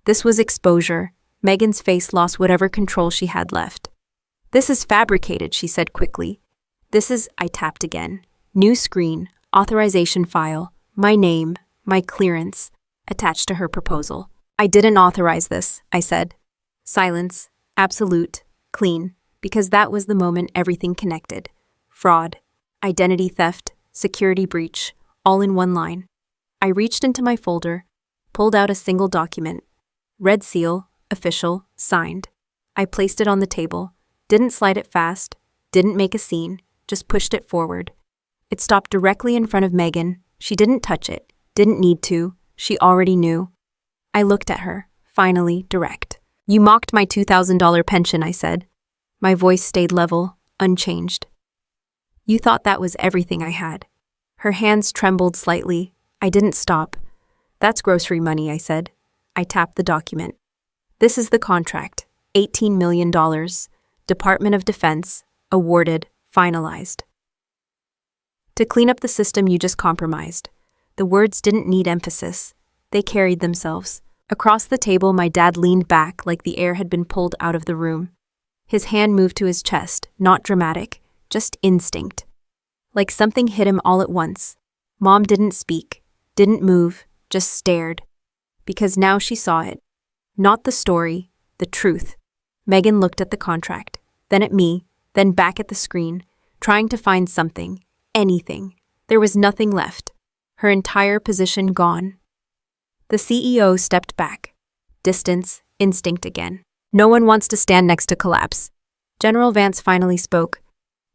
This was exposure. Megan's face lost whatever control she had left. "This is fabricated," she said quickly. I tapped again. New screen, authorization file, my name, my clearance, attached to her proposal. "I didn't authorize this," I said. Silence, absolute, clean, because that was the moment everything connected. Fraud, identity theft, security breach, all in one line. I reached into my folder, pulled out a single document. Red seal, official, signed. I placed it on the table, didn't slide it fast, didn't make a scene, just pushed it forward. It stopped directly in front of Megan. She didn't touch it, didn't need to, she already knew. I looked at her, finally direct. You mocked my $2,000 pension, I said. My voice stayed level, unchanged. You thought that was everything I had. Her hands trembled slightly. I didn't stop. That's grocery money, I said. I tapped the document. This is the contract. $18 million. Department of Defense. Awarded. Finalized. To clean up the system you just compromised. The words didn't need emphasis. They carried themselves. Across the table, my dad leaned back like the air had been pulled out of the room. His hand moved to his chest, not dramatic, just instinct. Like something hit him all at once. Mom didn't speak, didn't move, just stared. Because now she saw it. Not the story, the truth. Megan looked at the contract, then at me, then back at the screen, trying to find something, anything. There was nothing left. Her entire position gone. The CEO stepped back. Distance, instinct again. No one wants to stand next to collapse. General Vance finally spoke.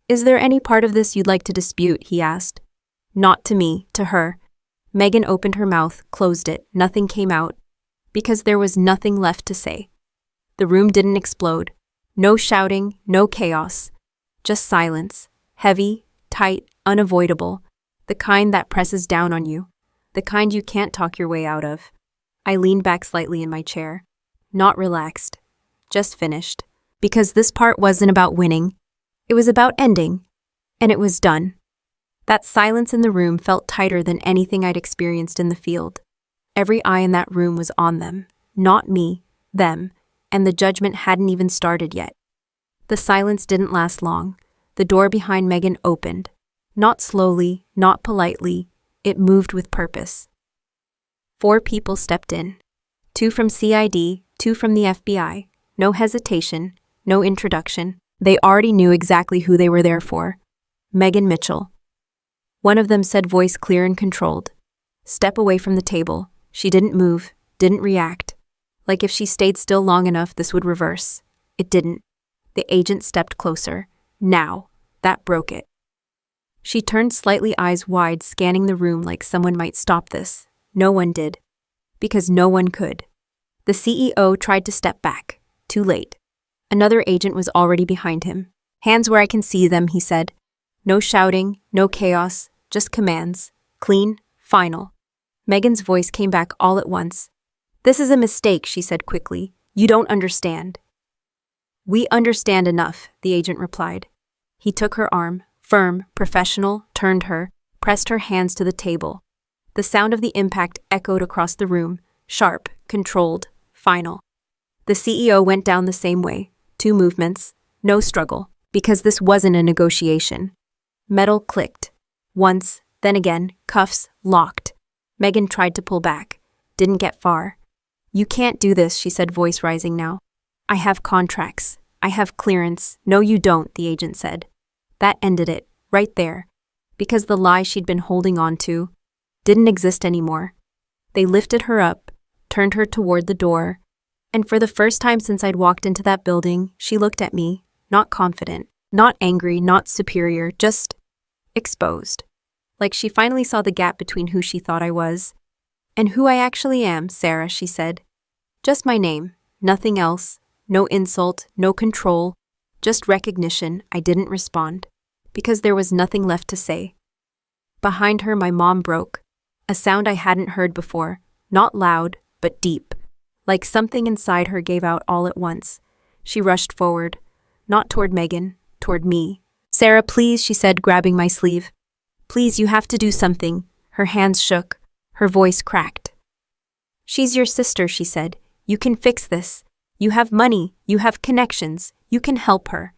Is there any part of this you'd like to dispute, he asked. Not to me, to her. Megan opened her mouth, closed it, nothing came out. Because there was nothing left to say. The room didn't explode. No shouting, no chaos. Just silence. Heavy, tight, unavoidable. The kind that presses down on you. The kind you can't talk your way out of. I leaned back slightly in my chair. Not relaxed. Just finished. Because this part wasn't about winning. It was about ending. And it was done. That silence in the room felt tighter than anything I'd experienced in the field. Every eye in that room was on them. Not me, them. And the judgment hadn't even started yet. The silence didn't last long. The door behind Megan opened. Not slowly, not politely. It moved with purpose. 4 people stepped in. 2 from CID, 2 from the FBI. No hesitation, no introduction. They already knew exactly who they were there for. Megan Mitchell. One of them said, voice clear and controlled. Step away from the table. She didn't move, didn't react. Like if she stayed still long enough, this would reverse. It didn't. The agent stepped closer. Now. That broke it. She turned slightly, eyes wide, scanning the room like someone might stop this. No one did. Because no one could. The CEO tried to step back. Too late. Another agent was already behind him. Hands where I can see them, he said. No shouting, no chaos, just commands. Clean, final. Megan's voice came back all at once. This is a mistake, she said quickly. You don't understand. We understand enough, the agent replied. He took her arm, firm, professional, turned her, pressed her hands to the table. The sound of the impact echoed across the room, sharp, controlled, final. The CEO went down the same way. 2 movements, no struggle, because this wasn't a negotiation. Metal clicked. Once, then again, cuffs locked. Megan tried to pull back. Didn't get far. You can't do this, she said, voice rising now. I have contracts. I have clearance. No, you don't, the agent said. That ended it, right there. Because the lie she'd been holding on to didn't exist anymore. They lifted her up, turned her toward the door, and for the first time since I'd walked into that building, she looked at me, not confident, not angry, not superior, just exposed. Like she finally saw the gap between who she thought I was and who I actually am, Sarah, she said. Just my name, nothing else, no insult, no control, just recognition. I didn't respond, because there was nothing left to say. Behind her, my mom broke, a sound I hadn't heard before, not loud, but deep. Like something inside her gave out all at once. She rushed forward, not toward Megan, toward me. Sarah, please, she said, grabbing my sleeve. Please, you have to do something. Her hands shook. Her voice cracked. She's your sister, she said. You can fix this. You have money. You have connections. You can help her.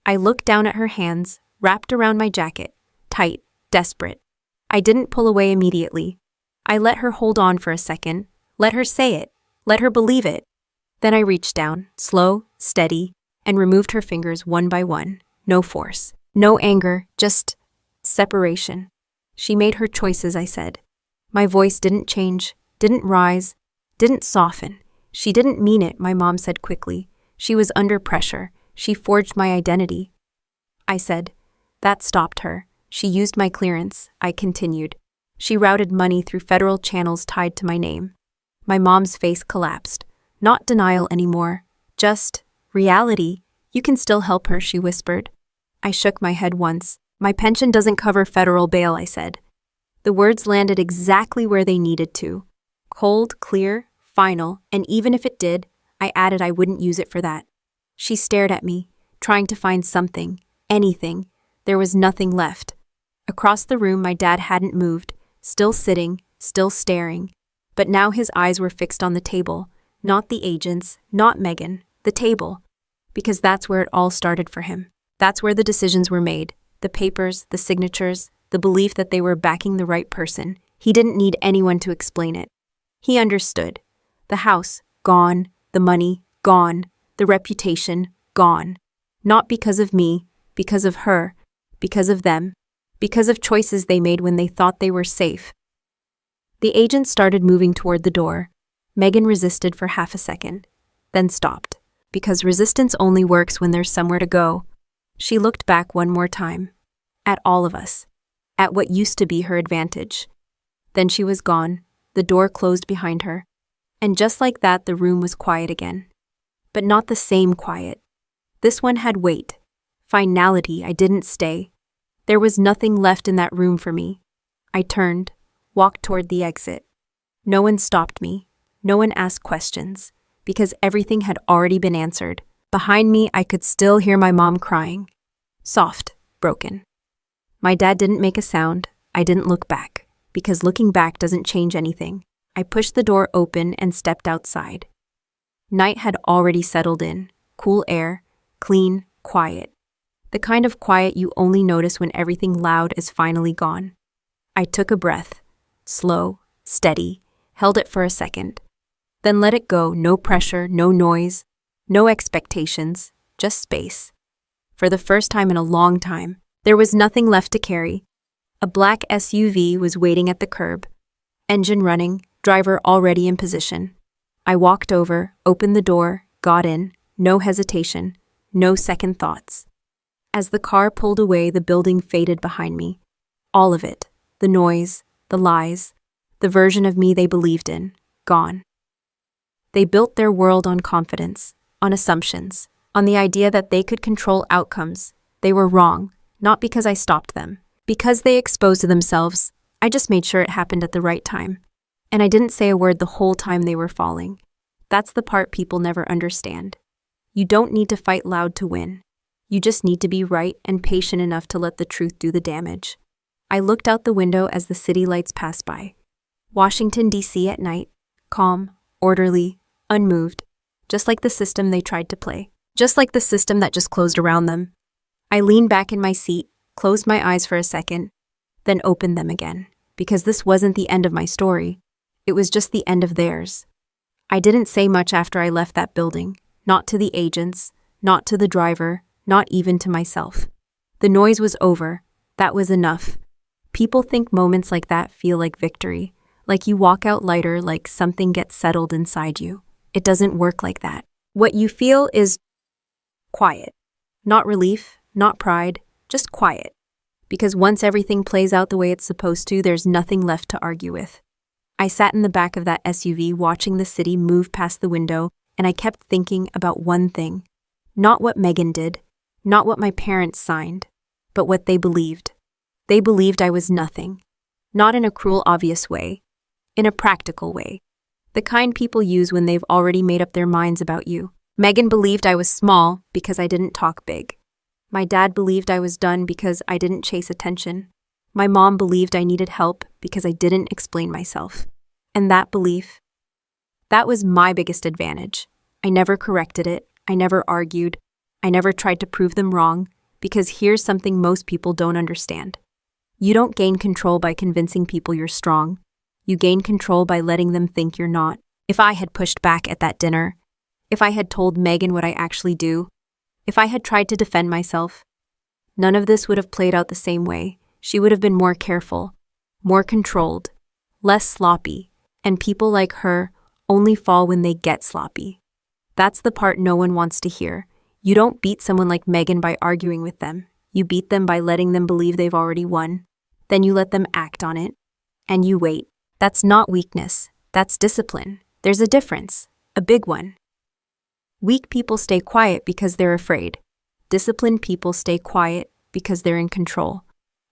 I looked down at her hands, wrapped around my jacket, tight, desperate. I didn't pull away immediately. I let her hold on for a second, let her say it, let her believe it. Then I reached down, slow, steady, and removed her fingers one by one. No force, no anger, just separation. She made her choices, I said. My voice didn't change, didn't rise, didn't soften. She didn't mean it, my mom said quickly. She was under pressure. She forged my identity. I said. That stopped her. She used my clearance, I continued. She routed money through federal channels tied to my name. My mom's face collapsed. Not denial anymore. Just reality. You can still help her, she whispered. I shook my head once. My pension doesn't cover federal bail, I said. The words landed exactly where they needed to. Cold, clear, final, and even if it did, I added I wouldn't use it for that. She stared at me, trying to find something, anything. There was nothing left. Across the room, my dad hadn't moved, still sitting, still staring. But now his eyes were fixed on the table, not the agents, not Megan, the table. Because that's where it all started for him. That's where the decisions were made, the papers, the signatures, the belief that they were backing the right person. He didn't need anyone to explain it. He understood. The house, gone. The money, gone. The reputation, gone. Not because of me, because of her, because of them, because of choices they made when they thought they were safe. The agent started moving toward the door. Megan resisted for half a second, then stopped, because resistance only works when there's somewhere to go. She looked back one more time, at all of us, at what used to be her advantage. Then she was gone, the door closed behind her, and just like that the room was quiet again. But not the same quiet. This one had weight, finality. I didn't stay. There was nothing left in that room for me. I turned, walked toward the exit. No one stopped me. No one asked questions, because everything had already been answered. Behind me, I could still hear my mom crying. Soft, broken. My dad didn't make a sound. I didn't look back, because looking back doesn't change anything. I pushed the door open and stepped outside. Night had already settled in. Cool air, clean, quiet. The kind of quiet you only notice when everything loud is finally gone. I took a breath, slow, steady, held it for a second. Then let it go, no pressure, no noise, no expectations, just space. For the first time in a long time, there was nothing left to carry. A black SUV was waiting at the curb. Engine running, driver already in position. I walked over, opened the door, got in, no hesitation, no second thoughts. As the car pulled away, the building faded behind me. All of it, the noise, the lies, the version of me they believed in, gone. They built their world on confidence, on assumptions, on the idea that they could control outcomes. They were wrong, not because I stopped them. Because they exposed themselves, I just made sure it happened at the right time. And I didn't say a word the whole time they were falling. That's the part people never understand. You don't need to fight loud to win. You just need to be right and patient enough to let the truth do the damage. I looked out the window as the city lights passed by. Washington, D.C. at night, calm, orderly, unmoved, just like the system they tried to play, just like the system that just closed around them. I leaned back in my seat, closed my eyes for a second, then opened them again, because this wasn't the end of my story. It was just the end of theirs. I didn't say much after I left that building, not to the agents, not to the driver, not even to myself. The noise was over. That was enough. People think moments like that feel like victory, like you walk out lighter, like something gets settled inside you. It doesn't work like that. What you feel is quiet. Not relief, not pride, just quiet. Because once everything plays out the way it's supposed to, there's nothing left to argue with. I sat in the back of that SUV watching the city move past the window, and I kept thinking about one thing. Not what Megan did, not what my parents signed, but what they believed. They believed I was nothing. Not in a cruel, obvious way. In a practical way. The kind people use when they've already made up their minds about you. Megan believed I was small because I didn't talk big. My dad believed I was done because I didn't chase attention. My mom believed I needed help because I didn't explain myself. And that belief, that was my biggest advantage. I never corrected it. I never argued. I never tried to prove them wrong, because here's something most people don't understand. You don't gain control by convincing people you're strong. You gain control by letting them think you're not. If I had pushed back at that dinner, if I had told Megan what I actually do, if I had tried to defend myself, none of this would have played out the same way. She would have been more careful, more controlled, less sloppy, and people like her only fall when they get sloppy. That's the part no one wants to hear. You don't beat someone like Megan by arguing with them. You beat them by letting them believe they've already won. Then you let them act on it. And you wait. That's not weakness. That's discipline. There's a difference, a big one. Weak people stay quiet because they're afraid. Disciplined people stay quiet because they're in control.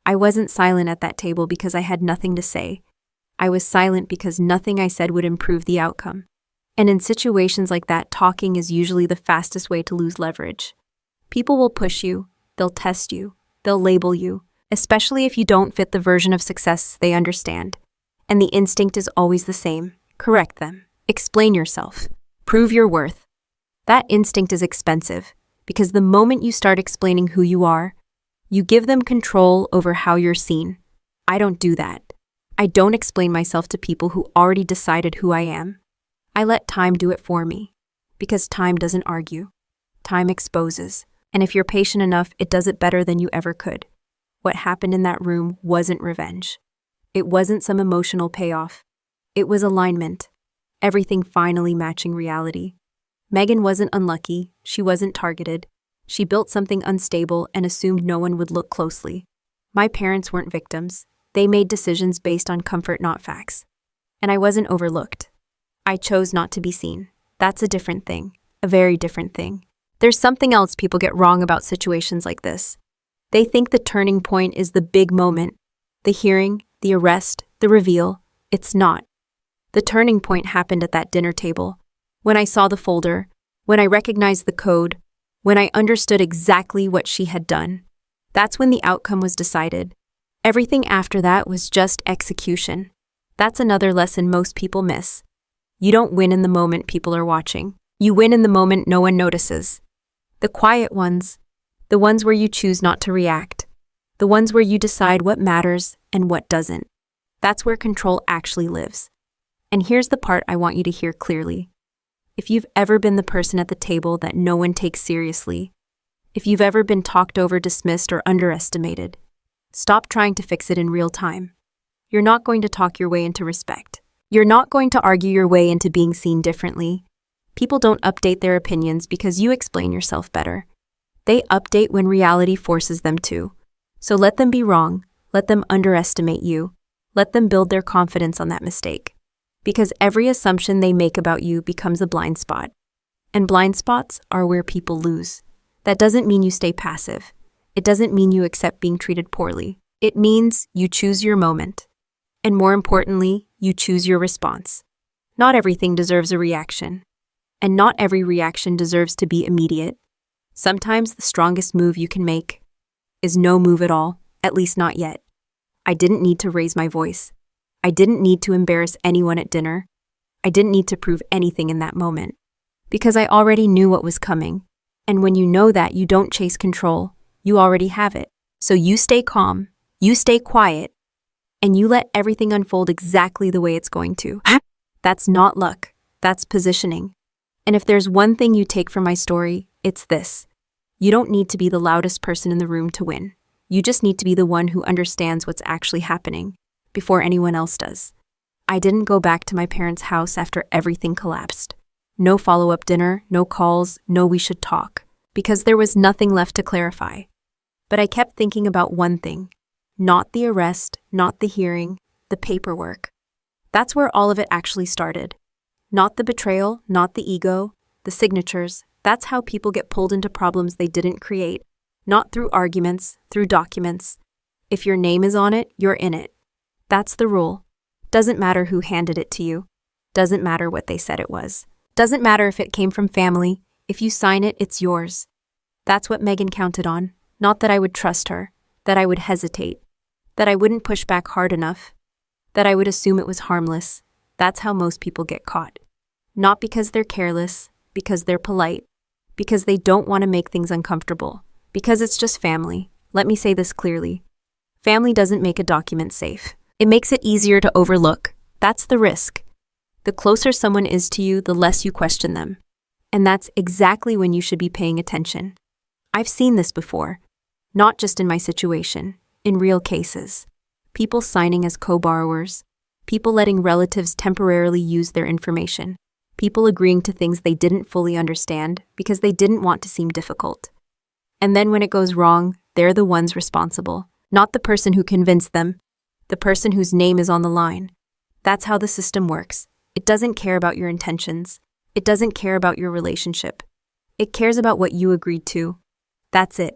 I wasn't silent at that table because I had nothing to say. I was silent because nothing I said would improve the outcome. And in situations like that, talking is usually the fastest way to lose leverage. People will push you, they'll test you, they'll label you, especially if you don't fit the version of success they understand. And the instinct is always the same. Correct them. Explain yourself. Prove your worth. That instinct is expensive, because the moment you start explaining who you are, you give them control over how you're seen. I don't do that. I don't explain myself to people who already decided who I am. I let time do it for me, because time doesn't argue. Time exposes, and if you're patient enough, it does it better than you ever could. What happened in that room wasn't revenge. It wasn't some emotional payoff. It was alignment. Everything finally matching reality. Megan wasn't unlucky. She wasn't targeted. She built something unstable and assumed no one would look closely. My parents weren't victims. They made decisions based on comfort, not facts. And I wasn't overlooked. I chose not to be seen. That's a different thing. A very different thing. There's something else people get wrong about situations like this. They think the turning point is the big moment. The hearing, the arrest, the reveal. It's not. The turning point happened at that dinner table. When I saw the folder, when I recognized the code, when I understood exactly what she had done. That's when the outcome was decided. Everything after that was just execution. That's another lesson most people miss. You don't win in the moment people are watching. You win in the moment no one notices. The quiet ones, the ones where you choose not to react, the ones where you decide what matters and what doesn't. That's where control actually lives. And here's the part I want you to hear clearly. If you've ever been the person at the table that no one takes seriously, if you've ever been talked over, dismissed, or underestimated, stop trying to fix it in real time. You're not going to talk your way into respect. You're not going to argue your way into being seen differently. People don't update their opinions because you explain yourself better. They update when reality forces them to. So let them be wrong. Let them underestimate you. Let them build their confidence on that mistake. Because every assumption they make about you becomes a blind spot. And blind spots are where people lose. That doesn't mean you stay passive. It doesn't mean you accept being treated poorly. It means you choose your moment. And more importantly, you choose your response. Not everything deserves a reaction. And not every reaction deserves to be immediate. Sometimes the strongest move you can make is no move at all, at least not yet. I didn't need to raise my voice. I didn't need to embarrass anyone at dinner. I didn't need to prove anything in that moment. Because I already knew what was coming. And when you know that, you don't chase control. You already have it. So you stay calm, you stay quiet, and you let everything unfold exactly the way it's going to. That's not luck. That's positioning. And if there's one thing you take from my story, it's this. You don't need to be the loudest person in the room to win. You just need to be the one who understands what's actually happening before anyone else does. I didn't go back to my parents' house after everything collapsed. No follow-up dinner, no calls, no we should talk, because there was nothing left to clarify. But I kept thinking about one thing. Not the arrest, not the hearing, the paperwork. That's where all of it actually started. Not the betrayal, not the ego, the signatures. That's how people get pulled into problems they didn't create. Not through arguments, through documents. If your name is on it, you're in it. That's the rule. Doesn't matter who handed it to you. Doesn't matter what they said it was. Doesn't matter if it came from family. If you sign it, it's yours. That's what Megan counted on. Not that I would trust her, that I would hesitate, that I wouldn't push back hard enough, that I would assume it was harmless. That's how most people get caught. Not because they're careless, because they're polite, because they don't want to make things uncomfortable, because it's just family. Let me say this clearly. Family doesn't make a document safe. It makes it easier to overlook. That's the risk. The closer someone is to you, the less you question them. And that's exactly when you should be paying attention. I've seen this before. Not just in my situation, in real cases. People signing as co-borrowers, people letting relatives temporarily use their information, people agreeing to things they didn't fully understand because they didn't want to seem difficult. And then when it goes wrong, they're the ones responsible, not the person who convinced them, the person whose name is on the line. That's how the system works. It doesn't care about your intentions. It doesn't care about your relationship. It cares about what you agreed to. That's it.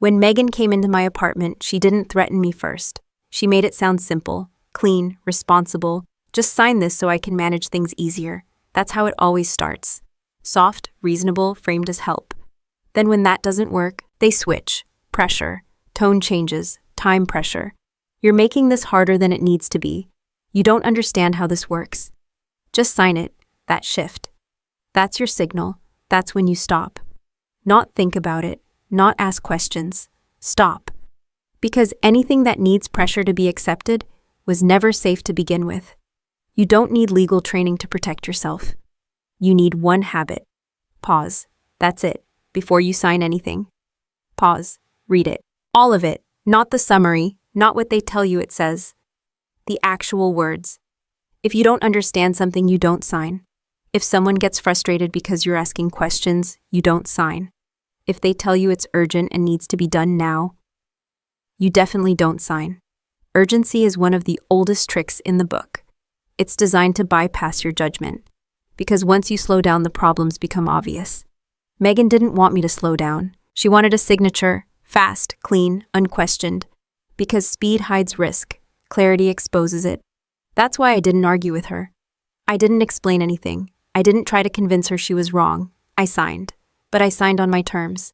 When Megan came into my apartment, she didn't threaten me first. She made it sound simple, clean, responsible. Just sign this so I can manage things easier. That's how it always starts. Soft, reasonable, framed as help. Then when that doesn't work, they switch. Pressure, tone changes, time pressure. You're making this harder than it needs to be. You don't understand how this works. Just sign it, that shift. That's your signal. That's when you stop. Not think about it, not ask questions. Stop. Because anything that needs pressure to be accepted was never safe to begin with. You don't need legal training to protect yourself. You need one habit. Pause. That's it. Before you sign anything. Pause. Read it. All of it. Not the summary, not what they tell you it says. The actual words. If you don't understand something, you don't sign. If someone gets frustrated because you're asking questions, you don't sign. If they tell you it's urgent and needs to be done now, you definitely don't sign. Urgency is one of the oldest tricks in the book. It's designed to bypass your judgment. Because once you slow down, the problems become obvious. Megan didn't want me to slow down. She wanted a signature, fast, clean, unquestioned. Because speed hides risk, clarity exposes it. That's why I didn't argue with her. I didn't explain anything. I didn't try to convince her she was wrong. I signed. But I signed on my terms.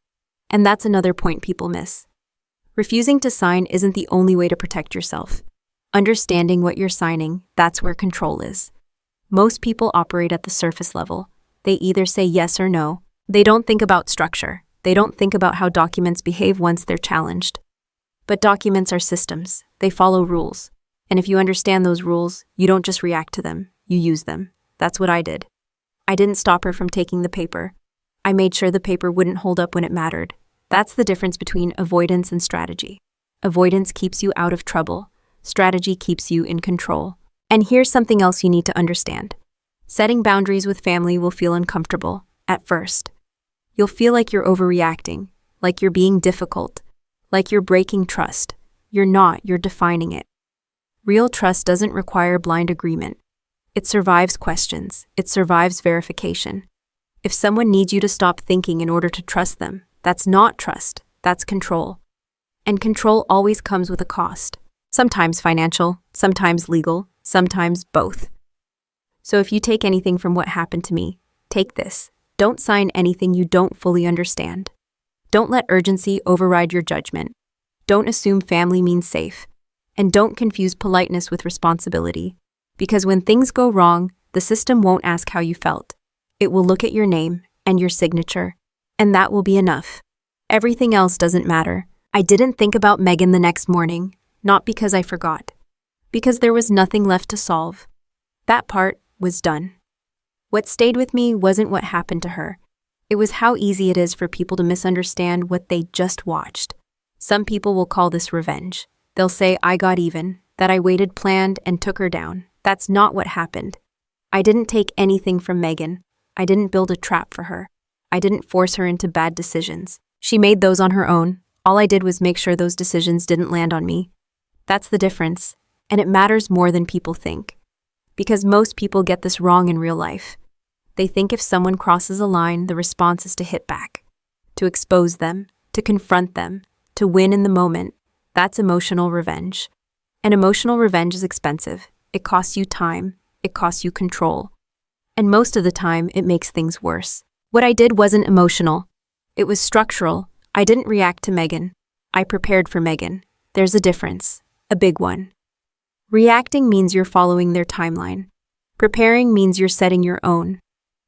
And that's another point people miss. Refusing to sign isn't the only way to protect yourself. Understanding what you're signing, that's where control is. Most people operate at the surface level. They either say yes or no. They don't think about structure. They don't think about how documents behave once they're challenged. But documents are systems. They follow rules. And if you understand those rules, you don't just react to them, you use them. That's what I did. I didn't stop her from taking the paper. I made sure the paper wouldn't hold up when it mattered. That's the difference between avoidance and strategy. Avoidance keeps you out of trouble. Strategy keeps you in control. And here's something else you need to understand. Setting boundaries with family will feel uncomfortable, at first. You'll feel like you're overreacting, like you're being difficult, like you're breaking trust. You're not, you're defining it. Real trust doesn't require blind agreement. It survives questions. It survives verification. If someone needs you to stop thinking in order to trust them, that's not trust, that's control. And control always comes with a cost. Sometimes financial, sometimes legal, sometimes both. So if you take anything from what happened to me, take this. Don't sign anything you don't fully understand. Don't let urgency override your judgment. Don't assume family means safe. And don't confuse politeness with responsibility. Because when things go wrong, the system won't ask how you felt. It will look at your name and your signature, and that will be enough. Everything else doesn't matter. I didn't think about Megan the next morning, not because I forgot. Because there was nothing left to solve. That part was done. What stayed with me wasn't what happened to her. It was how easy it is for people to misunderstand what they just watched. Some people will call this revenge. They'll say I got even, that I waited, planned, and took her down. That's not what happened. I didn't take anything from Megan. I didn't build a trap for her. I didn't force her into bad decisions. She made those on her own. All I did was make sure those decisions didn't land on me. That's the difference. And it matters more than people think. Because most people get this wrong in real life. They think if someone crosses a line, the response is to hit back, to expose them, to confront them, to win in the moment. That's emotional revenge. And emotional revenge is expensive. It costs you time. It costs you control. And most of the time, it makes things worse. What I did wasn't emotional. It was structural. I didn't react to Megan. I prepared for Megan. There's a difference. A big one. Reacting means you're following their timeline. Preparing means you're setting your own.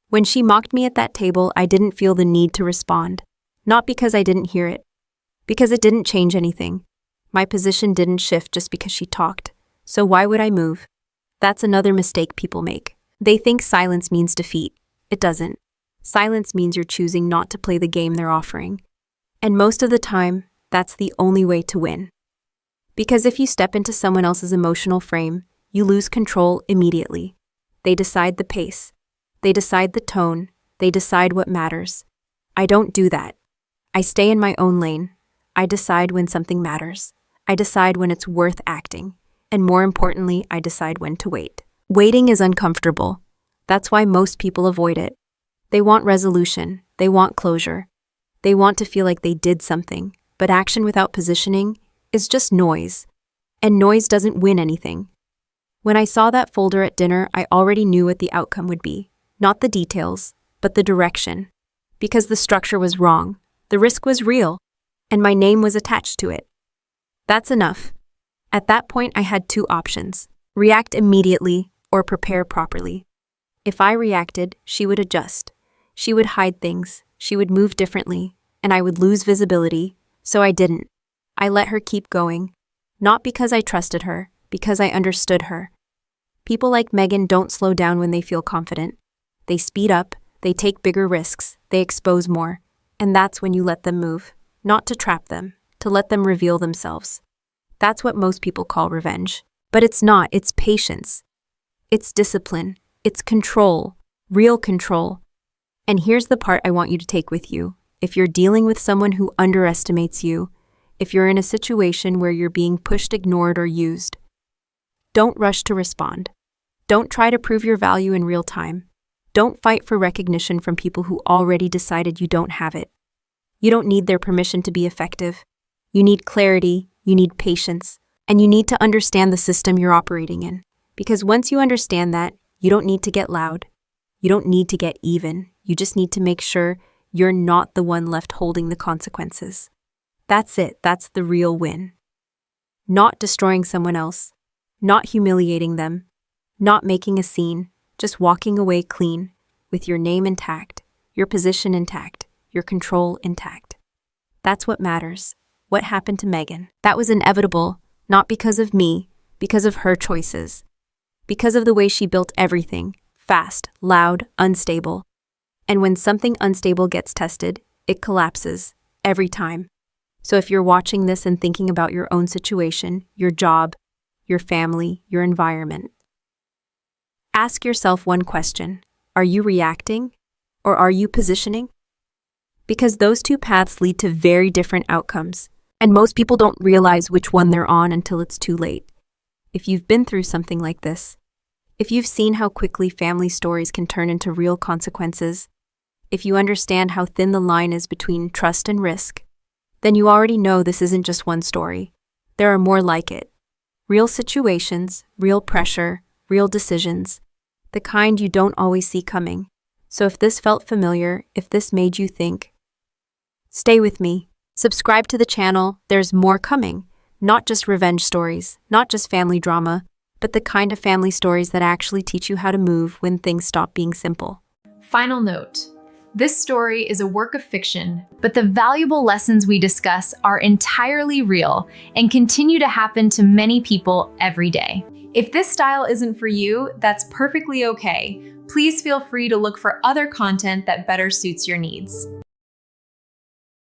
When she mocked me at that table, I didn't feel the need to respond. Not because I didn't hear it. Because it didn't change anything. My position didn't shift just because she talked. So why would I move? That's another mistake people make. They think silence means defeat. It doesn't. Silence means you're choosing not to play the game they're offering. And most of the time, that's the only way to win. Because if you step into someone else's emotional frame, you lose control immediately. They decide the pace. They decide the tone. They decide what matters. I don't do that. I stay in my own lane. I decide when something matters. I decide when it's worth acting. And more importantly, I decide when to wait. Waiting is uncomfortable. That's why most people avoid it. They want resolution. They want closure. They want to feel like they did something, but action without positioning is just noise. And noise doesn't win anything. When I saw that folder at dinner, I already knew what the outcome would be. Not the details, but the direction. Because the structure was wrong, the risk was real, and my name was attached to it. That's enough. At that point, I had two options: react immediately or prepare properly. If I reacted, she would adjust. She would hide things. She would move differently, and I would lose visibility, so I didn't. I let her keep going. Not because I trusted her, because I understood her. People like Megan don't slow down when they feel confident. They speed up, they take bigger risks, they expose more. And that's when you let them move. Not to trap them, to let them reveal themselves. That's what most people call revenge. But it's not, it's patience. It's discipline. It's control. Real control. And here's the part I want you to take with you. If you're dealing with someone who underestimates you, if you're in a situation where you're being pushed, ignored, or used, don't rush to respond. Don't try to prove your value in real time. Don't fight for recognition from people who already decided you don't have it. You don't need their permission to be effective. You need clarity, you need patience, and you need to understand the system you're operating in. Because once you understand that, you don't need to get loud. You don't need to get even. You just need to make sure you're not the one left holding the consequences. That's it. That's the real win. Not destroying someone else. Not humiliating them. Not making a scene. Just walking away clean, with your name intact, your position intact, your control intact. That's what matters. What happened to Megan? That was inevitable, not because of me, because of her choices. Because of the way she built everything, fast, loud, unstable. And when something unstable gets tested, it collapses, every time. So if you're watching this and thinking about your own situation, your job, your family, your environment, ask yourself one question: are you reacting or are you positioning? Because those two paths lead to very different outcomes, and most people don't realize which one they're on until it's too late. If you've been through something like this, if you've seen how quickly family stories can turn into real consequences, if you understand how thin the line is between trust and risk, then you already know this isn't just one story. There are more like it. Real situations, real pressure, real decisions, the kind you don't always see coming. So if this felt familiar, if this made you think, stay with me. Subscribe to the channel. There's more coming. Not just revenge stories, not just family drama, but the kind of family stories that actually teach you how to move when things stop being simple. Final note. This story is a work of fiction, but the valuable lessons we discuss are entirely real and continue to happen to many people every day. If this style isn't for you, that's perfectly okay. Please feel free to look for other content that better suits your needs.